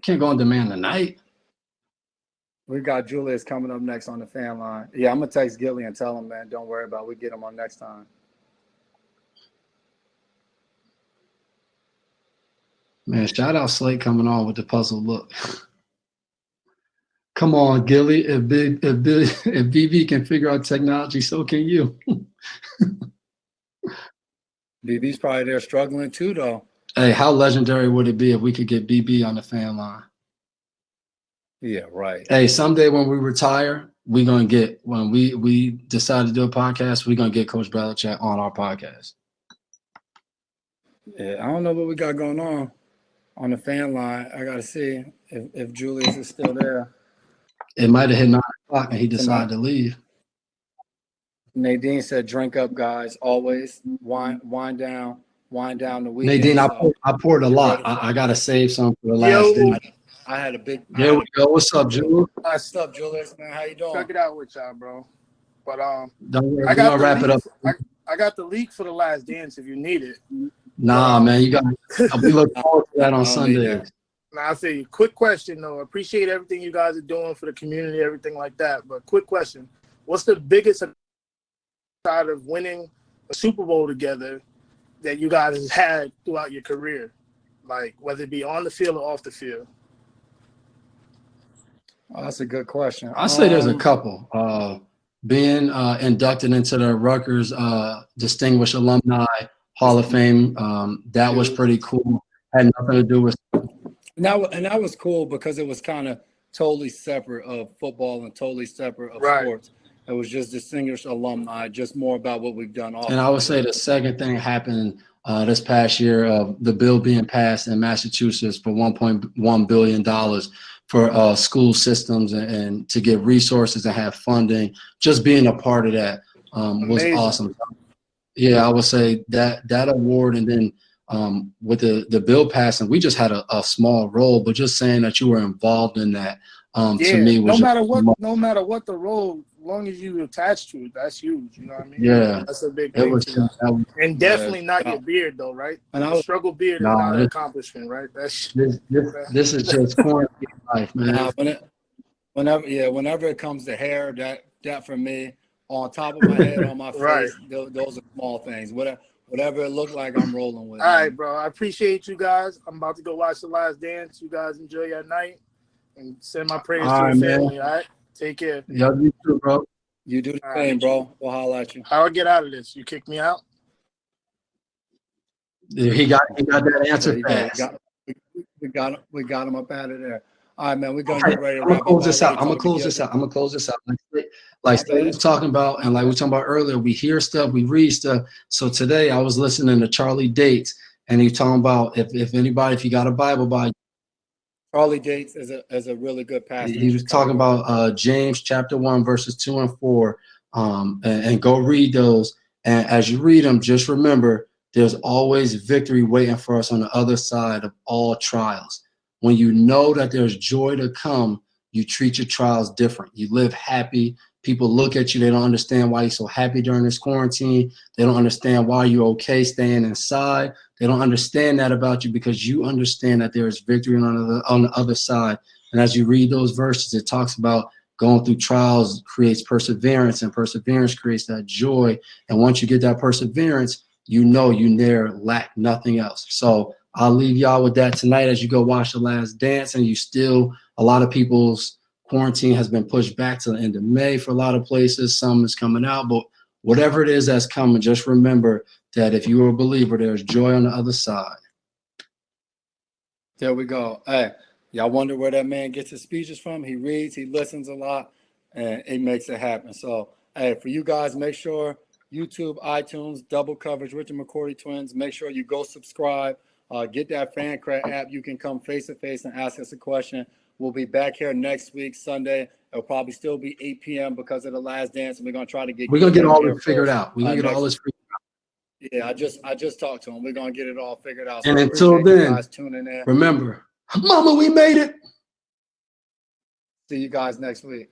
Can't go on demand tonight. We got Julius coming up next on the fan line. Yeah, I'm going to text Gilly and tell him, man, don't worry about it. We get him on next time. Man, shout out Slate coming on with the puzzle look. Come on, Gilly. If BB can figure out technology, so can you. BB's probably there struggling too, though. Hey, how legendary would it be if we could get BB on the fan line? Yeah, right. Hey, someday when we retire, when we decide to do a podcast, we're gonna get Coach Belichick on our podcast. Yeah, I don't know what we got going on the fan line. I gotta see if Julius is still there. It might have hit 9 o'clock and he decided to leave. Nadine said, "Drink up, guys. Always wind down the weekend." Nadine, I poured a lot. I gotta save some for the last day. I had a big. There we go. What's up, Julius? What's up, Julius? Man, how you doing? Check it out with y'all, bro. But don't worry, I got we're gonna wrap it up. I got the leak for the Last Dance if you need it. Nah, man, you got. We look forward to that on Sunday. Now I'll say, quick question though. Appreciate everything you guys are doing for the community, everything like that. But quick question: what's the biggest side of winning a Super Bowl together that you guys have had throughout your career, like whether it be on the field or off the field? Oh, that's a good question. I'll say there's a couple. Being inducted into the Rutgers Distinguished Alumni Hall of Fame, that was pretty cool. Had nothing to do with. And that was cool because it was kind of totally separate of football and totally separate of sports. It was just Distinguished Alumni, just more about what we've done. And I would say the second thing happened this past year of the bill being passed in Massachusetts for $1.1 billion for school systems and to get resources and have funding. Just being a part of that was awesome. Yeah, I would say that award, and then with the bill passing, we just had a small role, but just saying that you were involved in that to me was no matter what the role, as long as you attached to it, that's huge. You know what I mean? Yeah, that's a big thing. And definitely not your beard though, right? And I struggle beard is not an accomplishment, right? That's this is just quarantine life, man. Whenever it comes to hair, that for me, on top of my head, on my face, those are small things. Whatever it looked like, I'm rolling with. All right, bro. I appreciate you guys. I'm about to go watch The Last Dance. You guys enjoy your night and send my prayers to your family. All right, take care. Yeah, you too, bro. You do the same, bro. We'll holler at you. How do I get out of this? You kick me out? He got that answer There you go. fast. We got him up out of there. All right, man. We're gonna Okay, get ready to I'm gonna wrap close up. this out. Already I'm gonna told close the this kids. out. I'm gonna close this out. Like My Slade bad. was talking about, and like we were talking about earlier, we hear stuff, we read stuff. So today I was listening to Charlie Dates, and he was talking about if anybody, if you got a Bible by Charlie Dates is a really good pastor. he was talking about James chapter 1 verses 2 and 4, and go read those. And as you read them, just remember there's always victory waiting for us on the other side of all trials. When you know that there's joy to come, you treat your trials different. You live happy. People look at you, they don't understand why you're so happy during this quarantine. They don't understand why you're okay staying inside. They don't understand that about you because you understand that there is victory on the other side. And as you read those verses, it talks about going through trials creates perseverance, and perseverance creates that joy. And once you get that perseverance, you know you there lack nothing else. So I'll leave y'all with that tonight as you go watch The Last Dance. And you still, a lot of people's quarantine has been pushed back to the end of May for a lot of places. Some is coming out, but whatever it is that's coming, just remember that if you are a believer, there's joy on the other side. There we go. Hey, y'all wonder where that man gets his speeches from? He reads, he listens a lot, and it makes it happen. So, hey, for you guys, make sure YouTube, iTunes, double coverage, Richard McCourty Twins. Make sure you go subscribe. Get that FanCred app. You can come face to face and ask us a question. We'll be back here next week, Sunday. It'll probably still be 8 p.m. because of The Last Dance, and we're gonna try to get. We're gonna get all this figured out. We're gonna get all this figured out. Yeah, I just talked to him. We're gonna get it all figured out. So and I until appreciate you then, guys tuning in. remember, Mama, we made it. See you guys next week.